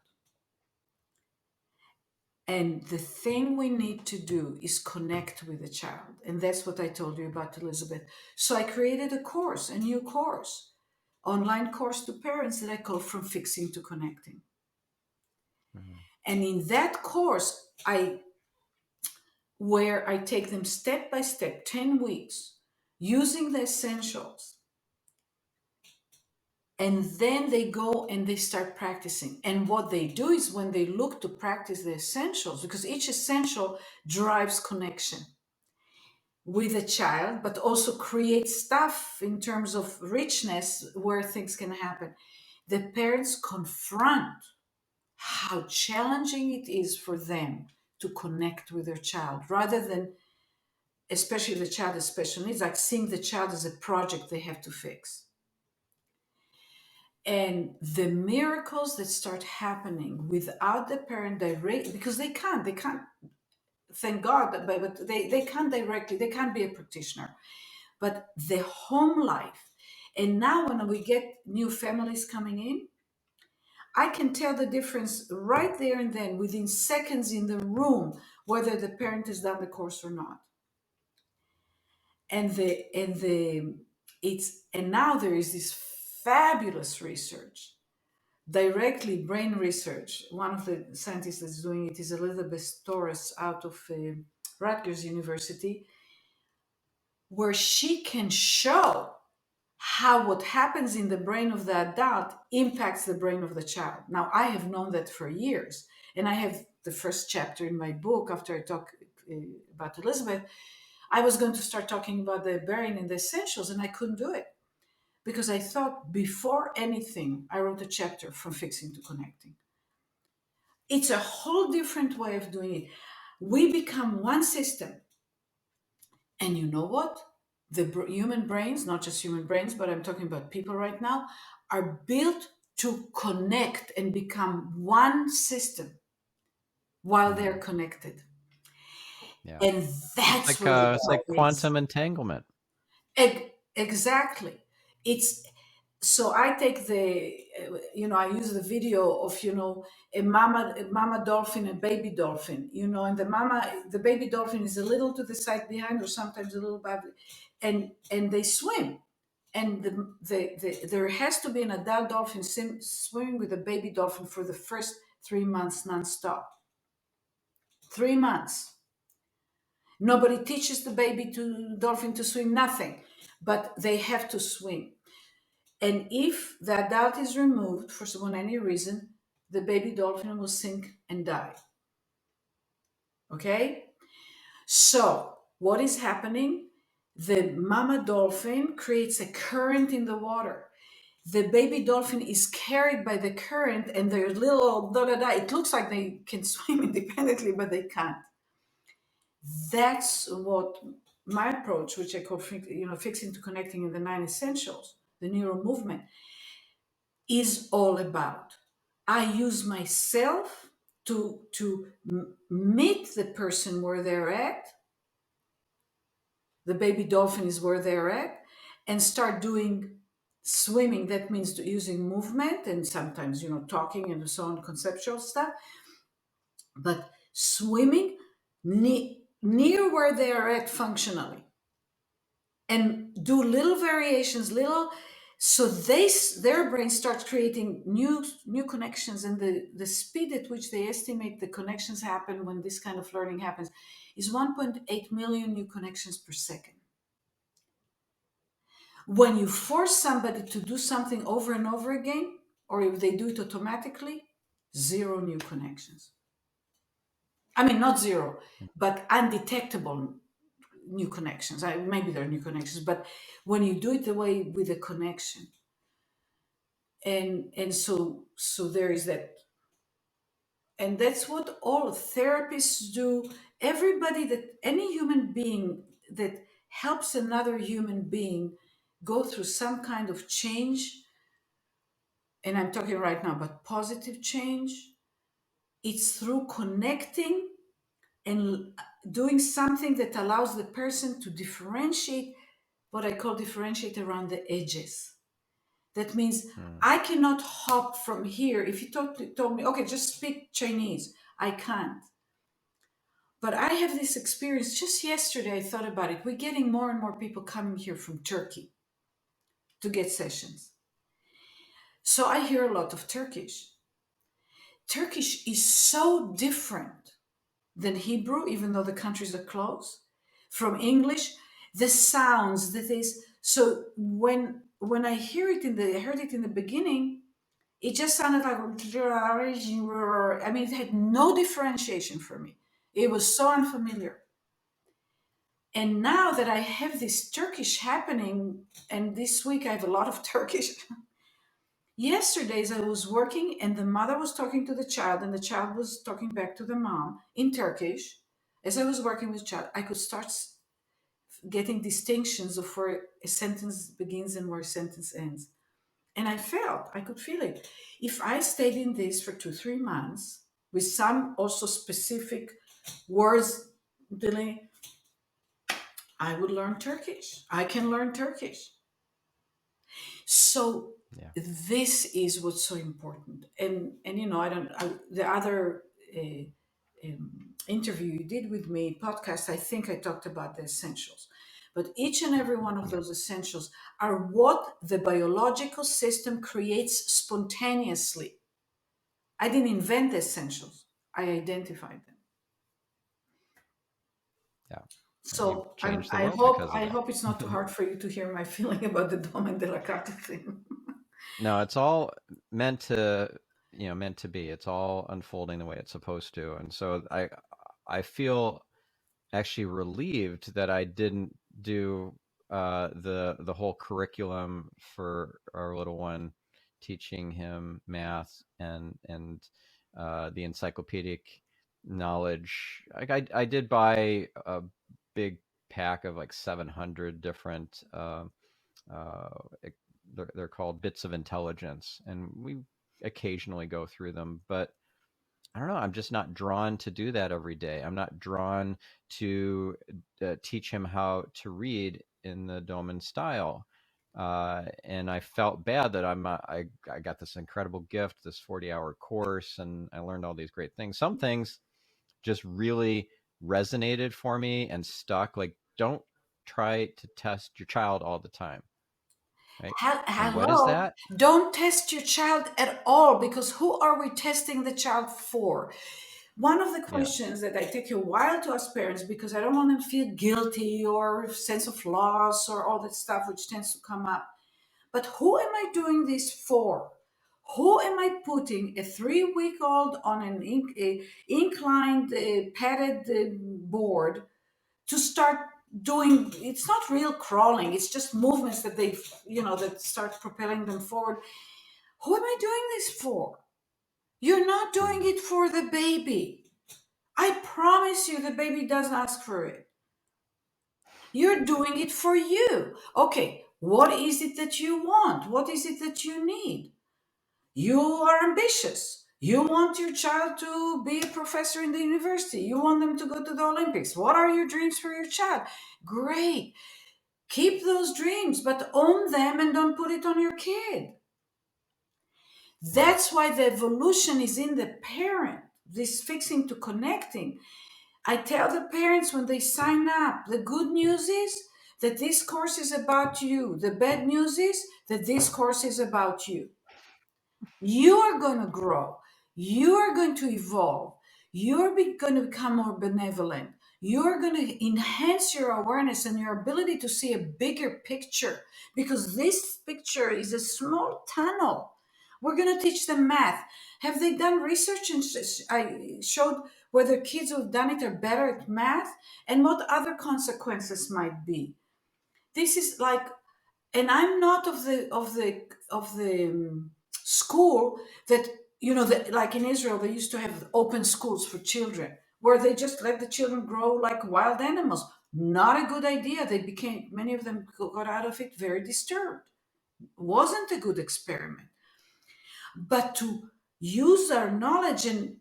And the thing we need to do is connect with the child. And that's what I told you about, Elizabeth. So I created a course, a new course, online course to parents that I call From Fixing to Connecting. Mhm. And in that course, where I take them step by step, 10 weeks, using the essentials. And then they go and they start practicing. And what they do is when they look to practice the essentials, because each essential drives connection. with a child, but also create stuff in terms of richness where things can happen. The parents confront how challenging it is for them to connect with their child rather than, especially the child with special needs, like seeing the child as a project they have to fix. And the miracles that start happening without the parent direct, because they can't, thank God, but they can't directly, they can't be a practitioner, but the home life. And now when we get new families coming in, I can tell the difference right there and then, within seconds in the room, whether the parent has done the course or not. And now there is this fabulous research, directly brain research. One of the scientists that's doing it is Elizabeth Torres out of Rutgers University, where she can show how what happens in the brain of the adult impacts the brain of the child. Now, I have known that for years, and I have the first chapter in my book. After I talk about Elizabeth, I was going to start talking about the brain and the essentials, and I couldn't do it because I thought before anything, I wrote a chapter from fixing to connecting. It's a whole different way of doing it. We become one system. And you know what? The human brains, not just human brains, but I'm talking about people right now, are built to connect and become one system while they're connected. Yeah. And that's where the It's like power is. quantum entanglement. Exactly. It's so I take I use the video of, a mama dolphin and baby dolphin, and the baby dolphin is a little to the side behind, or sometimes a little back, and they swim. And there has to be an adult dolphin swimming with a baby dolphin for the first 3 months nonstop. 3 months. Nobody teaches the baby to dolphin to swim, nothing, but they have to swim. And if the adult is removed for any reason, the baby dolphin will sink and die. Okay? So, what is happening? The mama dolphin creates a current in the water. The baby dolphin is carried by the current, and their little da da da. It looks like they can swim independently, but they can't. That's what my approach, which I call fixing to connecting in the 9 essentials, the NeuroMovement, is all about. I use myself to meet the person where they're at. The baby dolphin is where they're at, and start doing swimming. That means using movement and sometimes talking and so on, conceptual stuff. But swimming near where they are at functionally, and do little variations, so their brain starts creating new connections. And the speed at which they estimate the connections happen when this kind of learning happens is 1.8 million new connections per second. When you force somebody to do something over and over again, or if they do it automatically, zero new connections. I mean, not zero, but undetectable new connections. Maybe there are new connections, but when you do it the way with a connection, and so there is that, and that's what all therapists do. Everybody, that any human being that helps another human being go through some kind of change, and I'm talking right now about positive change, it's through connecting and doing something that allows the person to differentiate, what I call differentiate around the edges. That means I cannot hop from here. If you told me, okay, just speak Chinese, I can't. But I have this experience. Just yesterday, I thought about it. We're getting more and more people coming here from Turkey to get sessions. So I hear a lot of Turkish. Turkish is so different than Hebrew, even though the countries are close. From English, the sounds that is. So when I heard it in the beginning, it just sounded like, I mean, it had no differentiation for me. It was so unfamiliar. And now that I have this Turkish happening, and this week I have a lot of Turkish. Yesterdays I was working and the mother was talking to the child and the child was talking back to the mom in Turkish. As I was working with the child, I could start getting distinctions of where a sentence begins and where a sentence ends. And I could feel it. If I stayed in this for 2, 3 months with some also specific words, Billy, I would learn Turkish. I can learn Turkish. So Yeah. this is what's so important. And the other interview you did with me, podcast, I think I talked about the essentials. But each and every one of Yeah. those essentials are what the biological system creates spontaneously. I didn't invent the essentials. I identified them. Yeah. You've So changed the I world hope because of I that. hope it's not too hard for you to hear my feeling about the Dom and de la Carte thing. No, it's all meant to, meant to be. It's all unfolding the way it's supposed to. And so I feel actually relieved that I didn't do the whole curriculum for our little one, teaching him math and the encyclopedic knowledge. Like I did buy a big pack of like 700 different uh, they're called bits of intelligence, and we occasionally go through them, but I don't know. I'm just not drawn to do that every day. I'm not drawn to teach him how to read in the Doman style. And I felt bad that I got this incredible gift, this 40-hour course, and I learned all these great things. Some things just really resonated for me and stuck. Like, don't try to test your child all the time, right? And what is Hello. that? Don't test your child at all, because who are we testing the child for? One of the Yeah. questions that I take a while to ask parents, because I don't want them to feel guilty or sense of loss or all that stuff which tends to come up. But who am I doing this for? Who am I putting a 3 week old on an inclined padded board to start doing? It's not real crawling, it's just movements that that start propelling them forward. Who am I doing this for? You're not doing Mm. it for the baby. I promise you the baby doesn't ask for it. You're doing it for you. Okay, what is it that you want? What is it that you need? You are ambitious. You want your child to be a professor in the university. You want them to go to the Olympics. What are your dreams for your child? Great. Keep those dreams, but own them and don't put it on your kid. Yeah. That's why the evolution is in the parent, this fixing to connecting. I tell the parents when they sign up, the good news is that this course is about you. The bad news is that this course is about you. You are going to grow. You are going to evolve. You're going to become more benevolent. You're going to enhance your awareness and your ability to see a bigger picture, because this picture is a small tunnel. We're going to teach them math. Have they done research? And I showed whether kids who've done it are better at math and what other consequences might be. This is like, and I'm not of the school that, like in Israel they used to have open schools for children where they just let the children grow like wild animals. Not a good idea. They became, many of them got out of it very disturbed. Wasn't a good experiment. But to use our knowledge and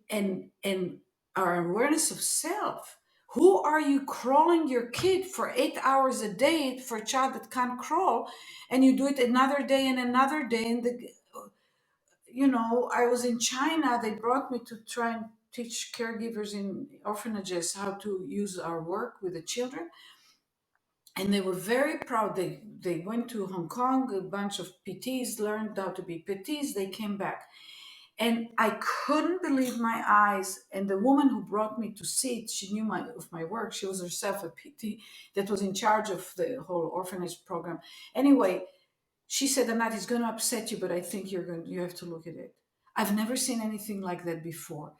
our awareness of self. Who are you crawling your kid for 8 hours a day for a child that can't crawl, and you do it another day and another day? And I was in China. They brought me to try and teach caregivers in orphanages how to use our work with the children, and they were very proud. They went to Hong Kong. A bunch of PTs learned how to be PTs. They came back. And I couldn't believe my eyes. And the woman who brought me to see it, she knew of my work. She was herself a PT that was in charge of the whole orphanage program. Anyway, she said, Anat, it's going to upset you, but I think you have to look at it. I've never seen anything like that before.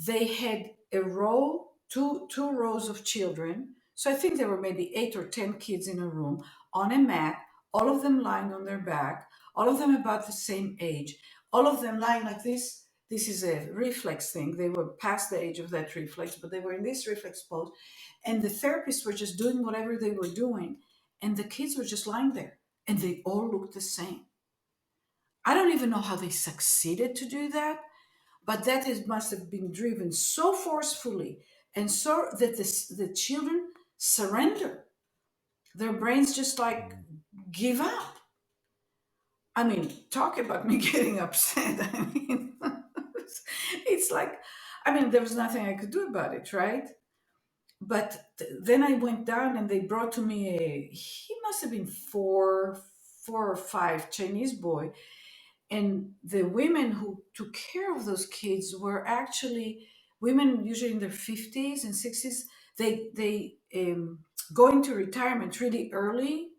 They had a row, two rows of children, So I think there were maybe 8 or 10 kids in a room on a mat, all of them lying on their back, all of them about the same age, all of them lying like this. This is a reflex thing. They were past the age of that reflex, but they were in this reflex pose. And the therapists were just doing whatever they were doing. And the kids were just lying there. And they all looked the same. I don't even know how they succeeded to do that, but that is, must have been driven so forcefully and so that the children surrender. Their brains just like give up. I mean, talk about me getting upset. I mean, it's like, I mean, there was nothing I could do about it, right? But then I went down and they brought to me he must have been four or five Chinese boy. And the women who took care of those kids were actually women, usually in their 50s and 60s. They go into retirement really early.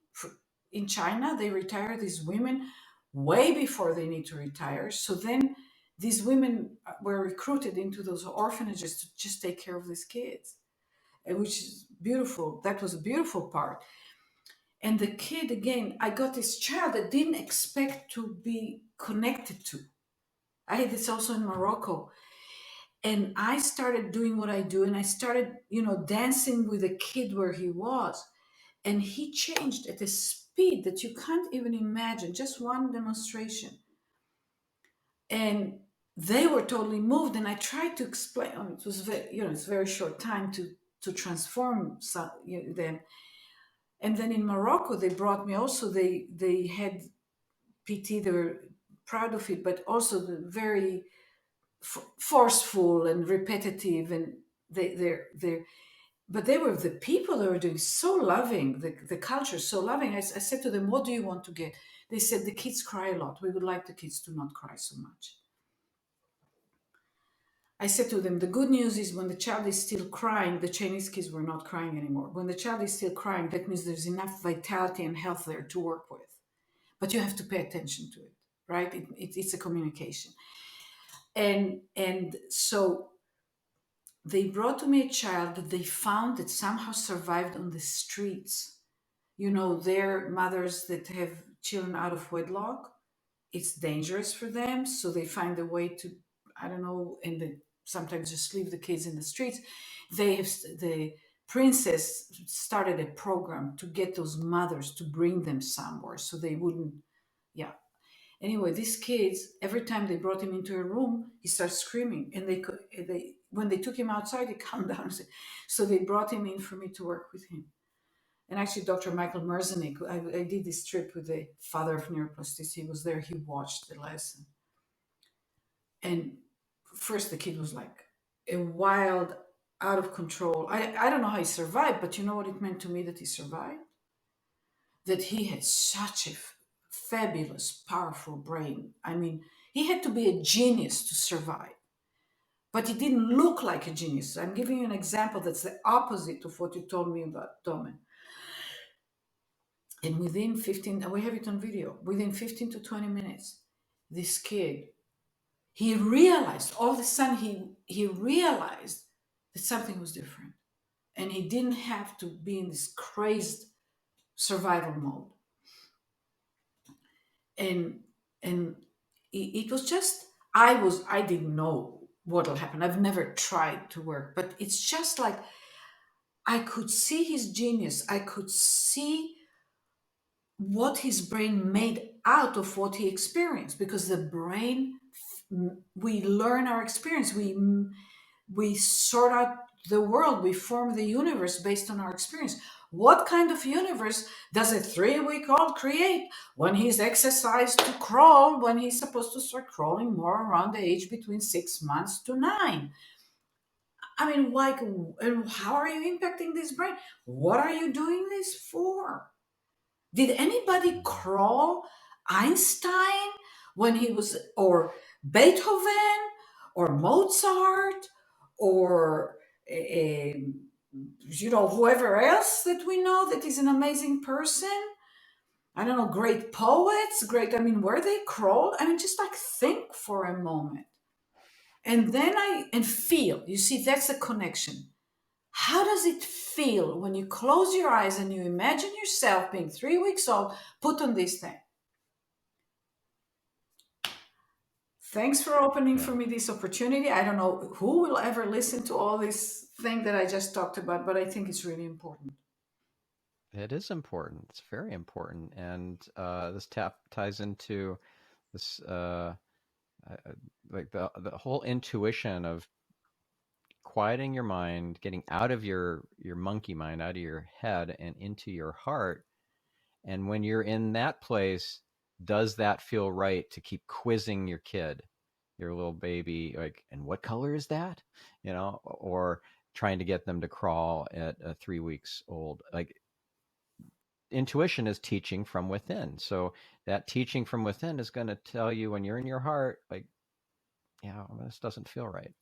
In China, they retire these women way before they need to retire. So then these women were recruited into those orphanages to just take care of these kids, which is beautiful. That was a beautiful part. And the kid, again, I got this child that didn't expect to be connected to. I had this also in Morocco. And I started doing what I do. And I started, dancing with the kid where he was. And he changed at a speed that you can't even imagine. Just one demonstration. And they were totally moved. And I tried to explain, it was very, it's a very short time to transform them. And then in Morocco, they brought me also, they had PT, they were proud of it, but also the very forceful and repetitive. And they're, but they were the people that were doing so loving, the culture so loving. I said to them, what do you want to get? They said, the kids cry a lot. We would like the kids to not cry so much. I said to them, the good news is when the child is still crying, the Chinese kids were not crying anymore. When the child is still crying, that means there's enough vitality and health there to work with. But you have to pay attention to it, right? It's a communication. And so they brought to me a child that they found that somehow survived on the streets. Their mothers that have children out of wedlock, it's dangerous for them. So they find a way to, I don't know, and they sometimes just leave the kids in the streets. The princess started a program to get those mothers to bring them somewhere so they wouldn't, yeah. Anyway, these kids, every time they brought him into a room, he starts screaming. And they when they took him outside, he calmed down. So they brought him in for me to work with him. And actually, Dr. Michael Merzenich, I did this trip with the father of neuroplasticity. He was there. He watched the lesson. And first, the kid was like a wild, out of control. I don't know how he survived, but you know what it meant to me that he survived? That he had such a fabulous, powerful brain. I mean, he had to be a genius to survive, but he didn't look like a genius. I'm giving you an example that's the opposite of what you told me about Domen. And within 15, and we have it on video, within 15 to 20 minutes, this kid, he realized, all of a sudden, he realized that something was different. And he didn't have to be in this crazed survival mode. And it was just, I didn't know what will happen. I've never tried to work, but it's just like I could see his genius. I could see what his brain made out of what he experienced, because the brain, we learn our experience, we sort out the world, we form the universe based on our experience. What kind of universe does a 3-week-old create when he's exercised to crawl, when he's supposed to start crawling more around the age between 6 months to 9? I mean, like, and how are you impacting this brain? What are you doing this for? Did anybody crawl Einstein when he was, or Beethoven, or Mozart, or whoever else that we know that is an amazing person? I don't know, great poets, I mean, where they crawled? I mean, just like think for a moment. And then and feel. You see, that's a connection. How does it feel when you close your eyes and you imagine yourself being 3 weeks old, put on this thing? Thanks for opening Yeah. for me this opportunity. I don't know who will ever listen to all this thing that I just talked about, but I think it's really important. It is important. It's very important. And this ties into this, like the whole intuition of quieting your mind, getting out of your monkey mind, out of your head and into your heart. And when you're in that place, does that feel right to keep quizzing your kid, your little baby, like, and what color is that? Or trying to get them to crawl at 3 weeks old. Like, intuition is teaching from within. So that teaching from within is going to tell you when you're in your heart, like, yeah, this doesn't feel right.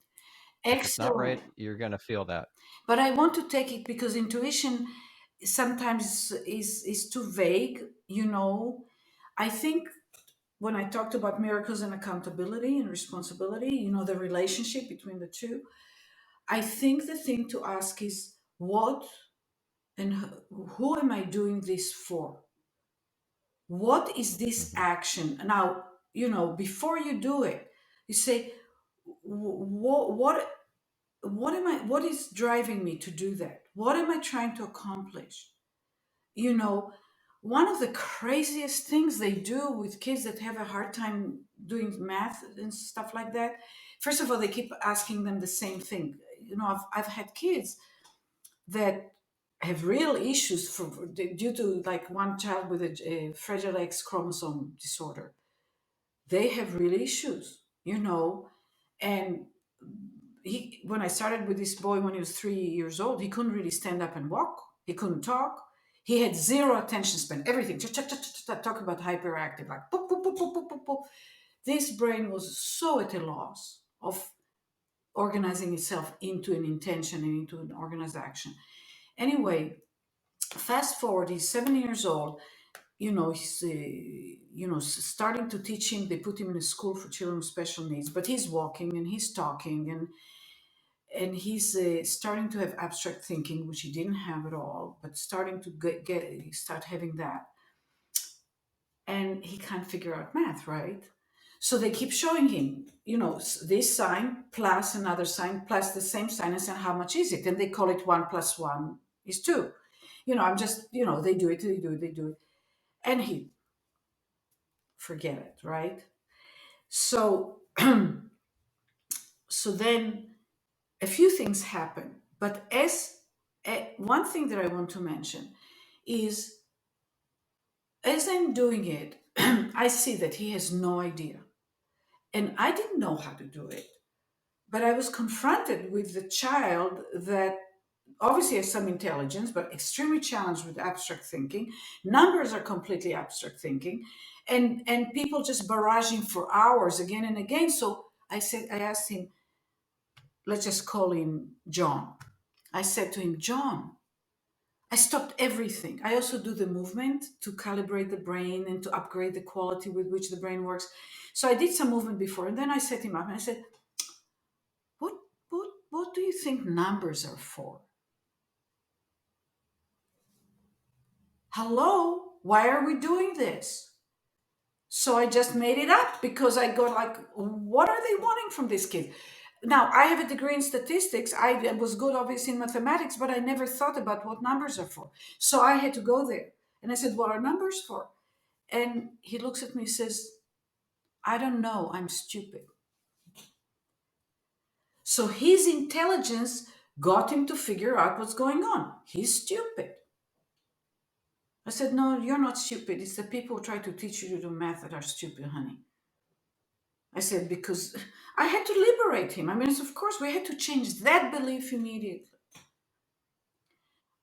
If it's not Excellent. right, you're going to feel that. But I want to take it because intuition sometimes is too vague, you know. I think when I talked about miracles and accountability and responsibility, the relationship between the two, I think the thing to ask is what and who am I doing this for? What is this Mm-hmm. action? Now, before you do it, you say, what is driving me to do that? What am I trying to accomplish? You know, one of the craziest things they do with kids that have a hard time doing math and stuff like that, first of all, they keep asking them the same thing. I've had kids that have real issues due to, like, one child with a fragile X chromosome disorder. They have real issues, and when I started with this boy when he was 3 years old, he couldn't really stand up and walk. He couldn't talk. He had zero attention span. Everything. Talk about hyperactive. Like boop, boop, boop, boop, boop, boop, boop. This brain was so at a loss of organizing itself into an intention and into an organized action. Anyway, fast forward, he's 7 years old. He's starting to teach him. They put him in a school for children with special needs, but he's walking and he's talking, and he's starting to have abstract thinking, which he didn't have at all, but starting to start having that. And he can't figure out math, right? So they keep showing him, this sign plus another sign plus the same sign, and say, how much is it? And they call it 1 plus 1 is 2. I'm just, they do it, they do it, they do it. And he forget it, right? So, so then a few things happen. But one thing that I want to mention is, as I'm doing it, I see that he has no idea. And I didn't know how to do it. But I was confronted with the child that obviously has some intelligence, but extremely challenged with abstract thinking. Numbers are completely abstract thinking, and people just barraging for hours again and again. So I asked him, let's just call him John. I said to him, John, I stopped everything. I also do the movement to calibrate the brain and to upgrade the quality with which the brain works. So I did some movement before, and then I set him up and I said, "What, what do you think numbers are for? Hello, why are we doing this?" So I just made it up because I got like, what are they wanting from this kid? Now, I have a degree in statistics. I was good, obviously, in mathematics, but I never thought about what numbers are for. So I had to go there. And I said, what are numbers for? And he looks at me and says, I don't know. I'm stupid. So his intelligence got him to figure out what's going on. He's stupid. I said, no, you're not stupid. It's the people who try to teach you to do math that are stupid, honey. I said, because I had to liberate him. I mean, of course, we had to change that belief immediately.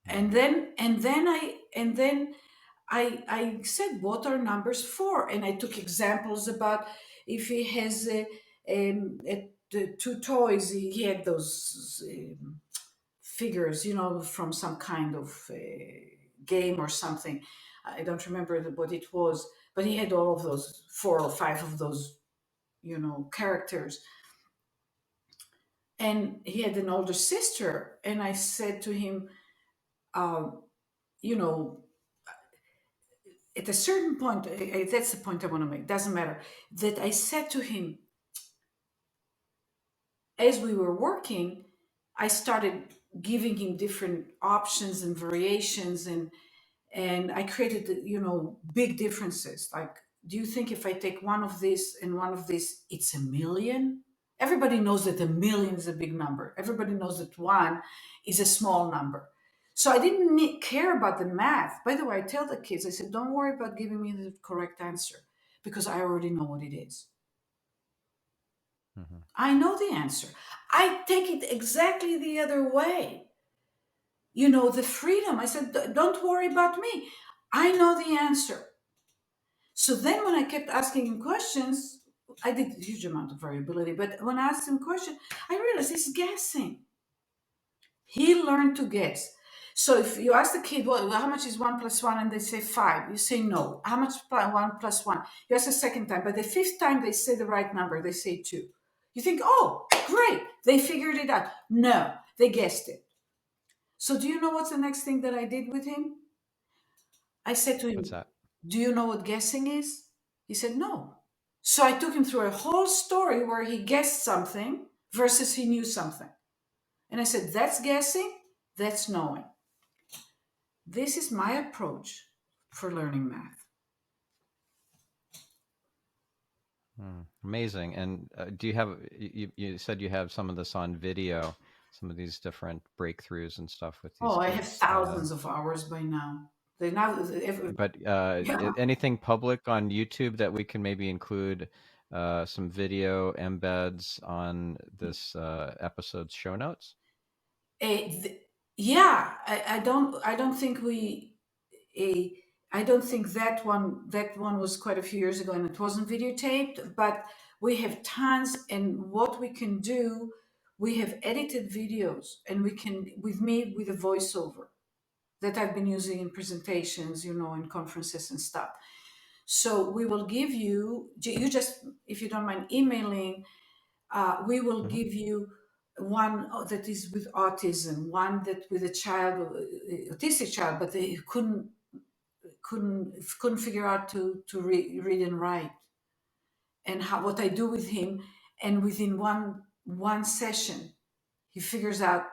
And Mm-hmm. then I said, what are numbers for? And I took examples about if he has two toys, he had those figures, from some kind of game or something. I don't remember what it was, but he had all of those, 4 or 5 of those, characters. And he had an older sister. And I said to him, um, you know, at a certain point, that's the point I want to make, doesn't matter, that I said to him, as we were working, I started giving him different options and variations, and I created, big differences. Like, do you think if I take one of this and one of this, it's a million? Everybody knows that a million is a big number. Everybody knows that one is a small number. So I didn't care about the math. By the way, I tell the kids, I said, don't worry about giving me the correct answer because I already know what it is. Hmm. I know the answer. I take it exactly the other way. The freedom. I said, Don't worry about me. I know the answer." So then when I kept asking him questions, I did a huge amount of variability, but when I asked him questions, I realized he's guessing. He learned to guess. So if you ask the kid, well, how much is 1 plus 1? And they say 5, you say no. How much 1 plus 1? You ask the second time, but the fifth time they say the right number, they say 2. You think, oh, great, they figured it out. No, they guessed it. So do you know what's the next thing that I did with him? I said to What's him, that? do you know what guessing is? He said, no. So I took him through a whole story where he guessed something versus he knew something. And I said, that's guessing, that's knowing. This is my approach for learning math. Amazing. And do you have, you said you have some of this on video, some of these different breakthroughs and stuff with these Oh, I have kids. thousands of hours by now. They now, But yeah. anything public on YouTube that we can maybe include some video embeds on this episode's show notes? Yeah, I don't think a I don't think that one was quite a few years ago and it wasn't videotaped, but we have tons. And what we can do, we have edited videos, and we can, with me, with a voiceover that I've been using in presentations, in conferences and stuff. So we will give you just, if you don't mind emailing, we will Hmm. give you one that is with autism, one that with a child, autistic child, but they couldn't figure out to read and write, and how what I do with him, and within one session, he figures out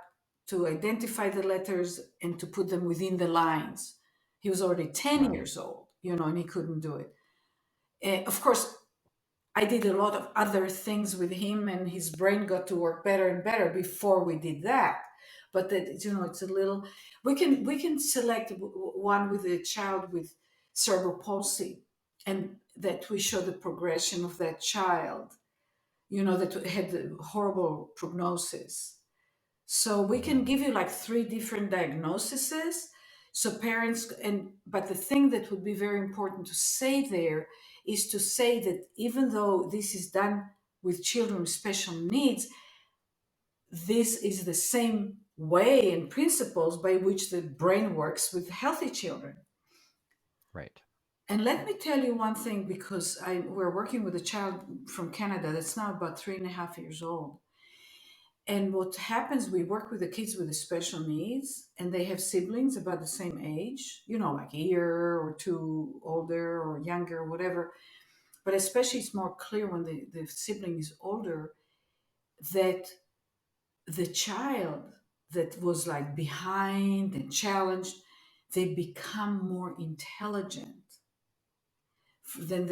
to identify the letters and to put them within the lines. He was already 10 Wow. years old, and he couldn't do it. Of course, I did a lot of other things with him, and his brain got to work better and better before we did that. But that, it's a little. We can select one with a child with cerebral palsy, and that we show the progression of that child. That had the horrible prognosis. So we Hmm. can give you like 3 different diagnoses. So parents, but the thing that would be very important to say there is to say that even though this is done with children with special needs, this is the same way and principles by which the brain works with healthy children. Right. And let me tell you one thing, because we're working with a child from Canada that's now about 3.5 years old. And what happens, we work with the kids with the special needs, and they have siblings about the same age, like a year or two older or younger, whatever. But especially it's more clear when the sibling is older, that the child that was like behind and challenged, they become more intelligent than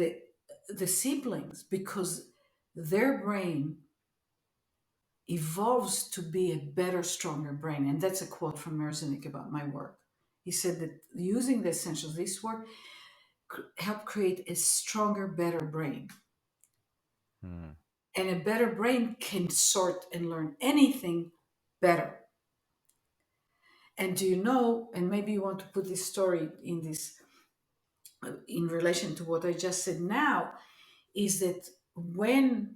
the siblings, because their brain evolves to be a better, stronger brain. And that's a quote from Merzenich about my work. He said that using the essentials, this work help create a stronger, better brain. Hmm. And a better brain can sort and learn anything better. And do you know, and maybe you want to put this story in this, in relation to what I just said now, is that when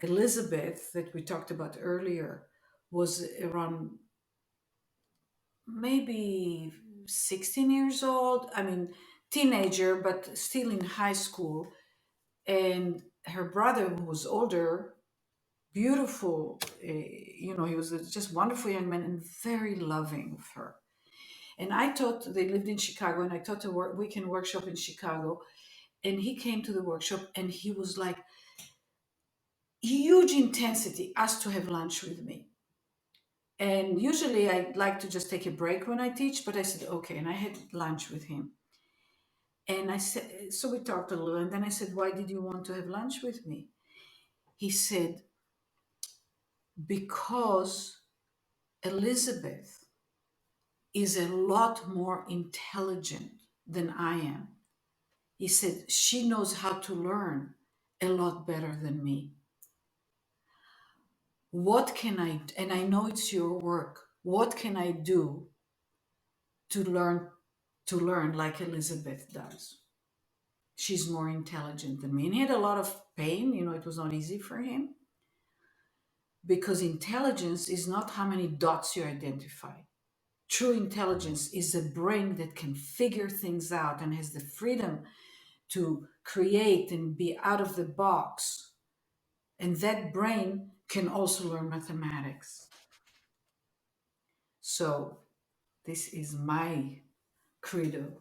Elizabeth, that we talked about earlier, was around maybe 16 years old. I mean, teenager, but still in high school. And her brother, who was older, beautiful, he was a just wonderful young man and very loving of her. And I taught, they lived in Chicago, and I taught a weekend workshop in Chicago. And he came to the workshop and he was like, huge intensity, asked to have lunch with me. And usually I like to just take a break when I teach, but I said, okay. And I had lunch with him. And I said, so we talked a little. And then I said, why did you want to have lunch with me? He said, because Elizabeth is a lot more intelligent than I am. He said, she knows how to learn a lot better than me. What can I, and I know it's your work, what can I do to learn like Elizabeth does? She's more intelligent than me. And he had a lot of pain, it was not easy for him because intelligence is not how many dots you identify. True Mhm. intelligence is a brain that can figure things out and has the freedom to create and be out of the box. And that brain can also learn mathematics. So this is my credo.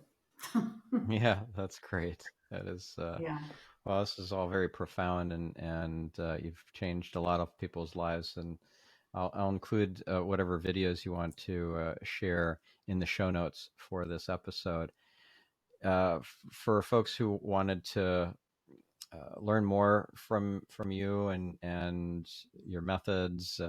Yeah, that's great. That is, Yeah. well, this is all very profound, and you've changed a lot of people's lives. And I'll include whatever videos you want to share in the show notes for this episode. For folks who wanted to learn more from you and your methods,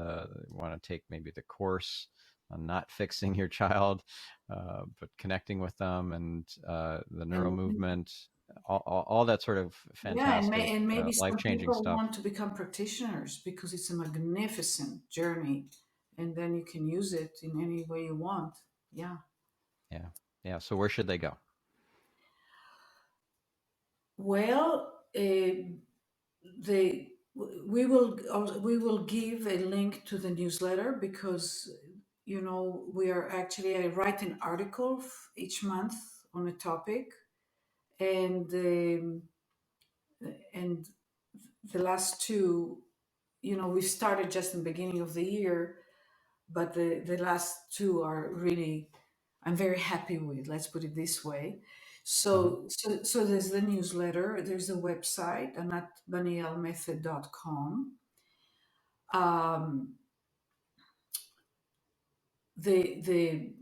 want to take maybe the course on not fixing your child, but connecting with them, and the And NeuroMovement, all that sort of yeah, fantastic, and maybe life some changing people stuff. want to become practitioners because it's a magnificent journey, and then you can use it in any way you want. Yeah. Yeah, yeah. So where should they go? Well, the we will give a link to the newsletter because we are actually, I write an article each month on a topic, and and the last two, we started just in the beginning of the year, but the last two are really, I'm very happy with, let's put it this way. Hmm. So there's the newsletter, there's the website, anatbanielmethod.com. um the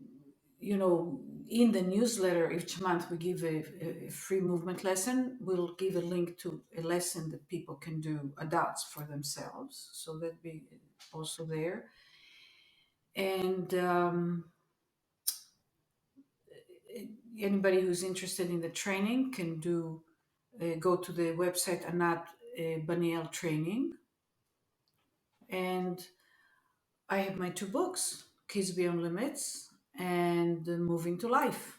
in the newsletter each month we give a free movement lesson. We'll give a link to a lesson that people can do, adults, for themselves, so that be also there. And anybody who's interested in the training can go to the website Anat Baniel Training. And I have my two books, Kids Beyond Limits and Moving to Life.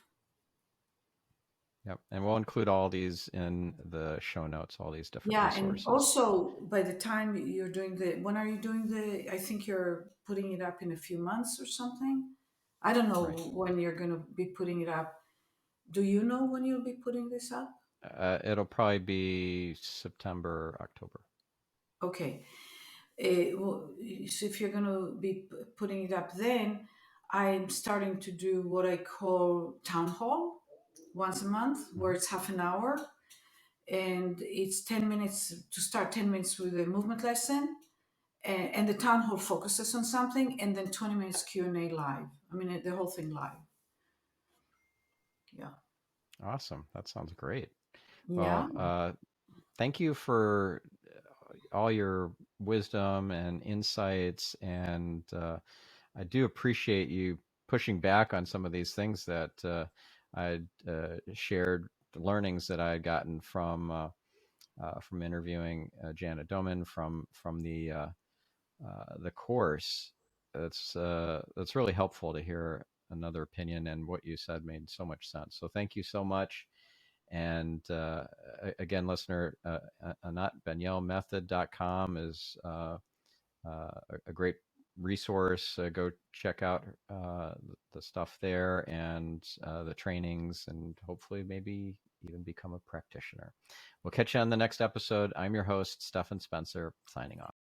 Yep. And we'll include all these in the show notes, all these different Yeah, and resources. also by the time you're doing when are you doing I think you're putting it up in a few months or something. I don't know Right. when you're going to be putting it up. Do you know when you'll be putting this up? It'll probably be September, October. Okay. Well, so if you're going to be putting it up, then I'm starting to do what I call town hall once a month, where Hmm. it's half an hour, and it's 10 minutes to start, 10 minutes with a movement lesson, and the town hall focuses on something, and then 20 minutes Q&A live. I mean, the whole thing live. Yeah. Awesome. That sounds great. Yeah. Well, thank you for all your wisdom and insights. And I do appreciate you pushing back on some of these things that I shared, the learnings that I had gotten from interviewing Janet Doman from the course. That's really helpful to hear another opinion, and what you said made so much sense. So thank you so much. And again, listener, anatbanielmethod.com is a great resource. Go check out the stuff there, and the trainings, and hopefully maybe even become a practitioner. We'll catch you on the next episode. I'm your host, Stephan Spencer, signing off.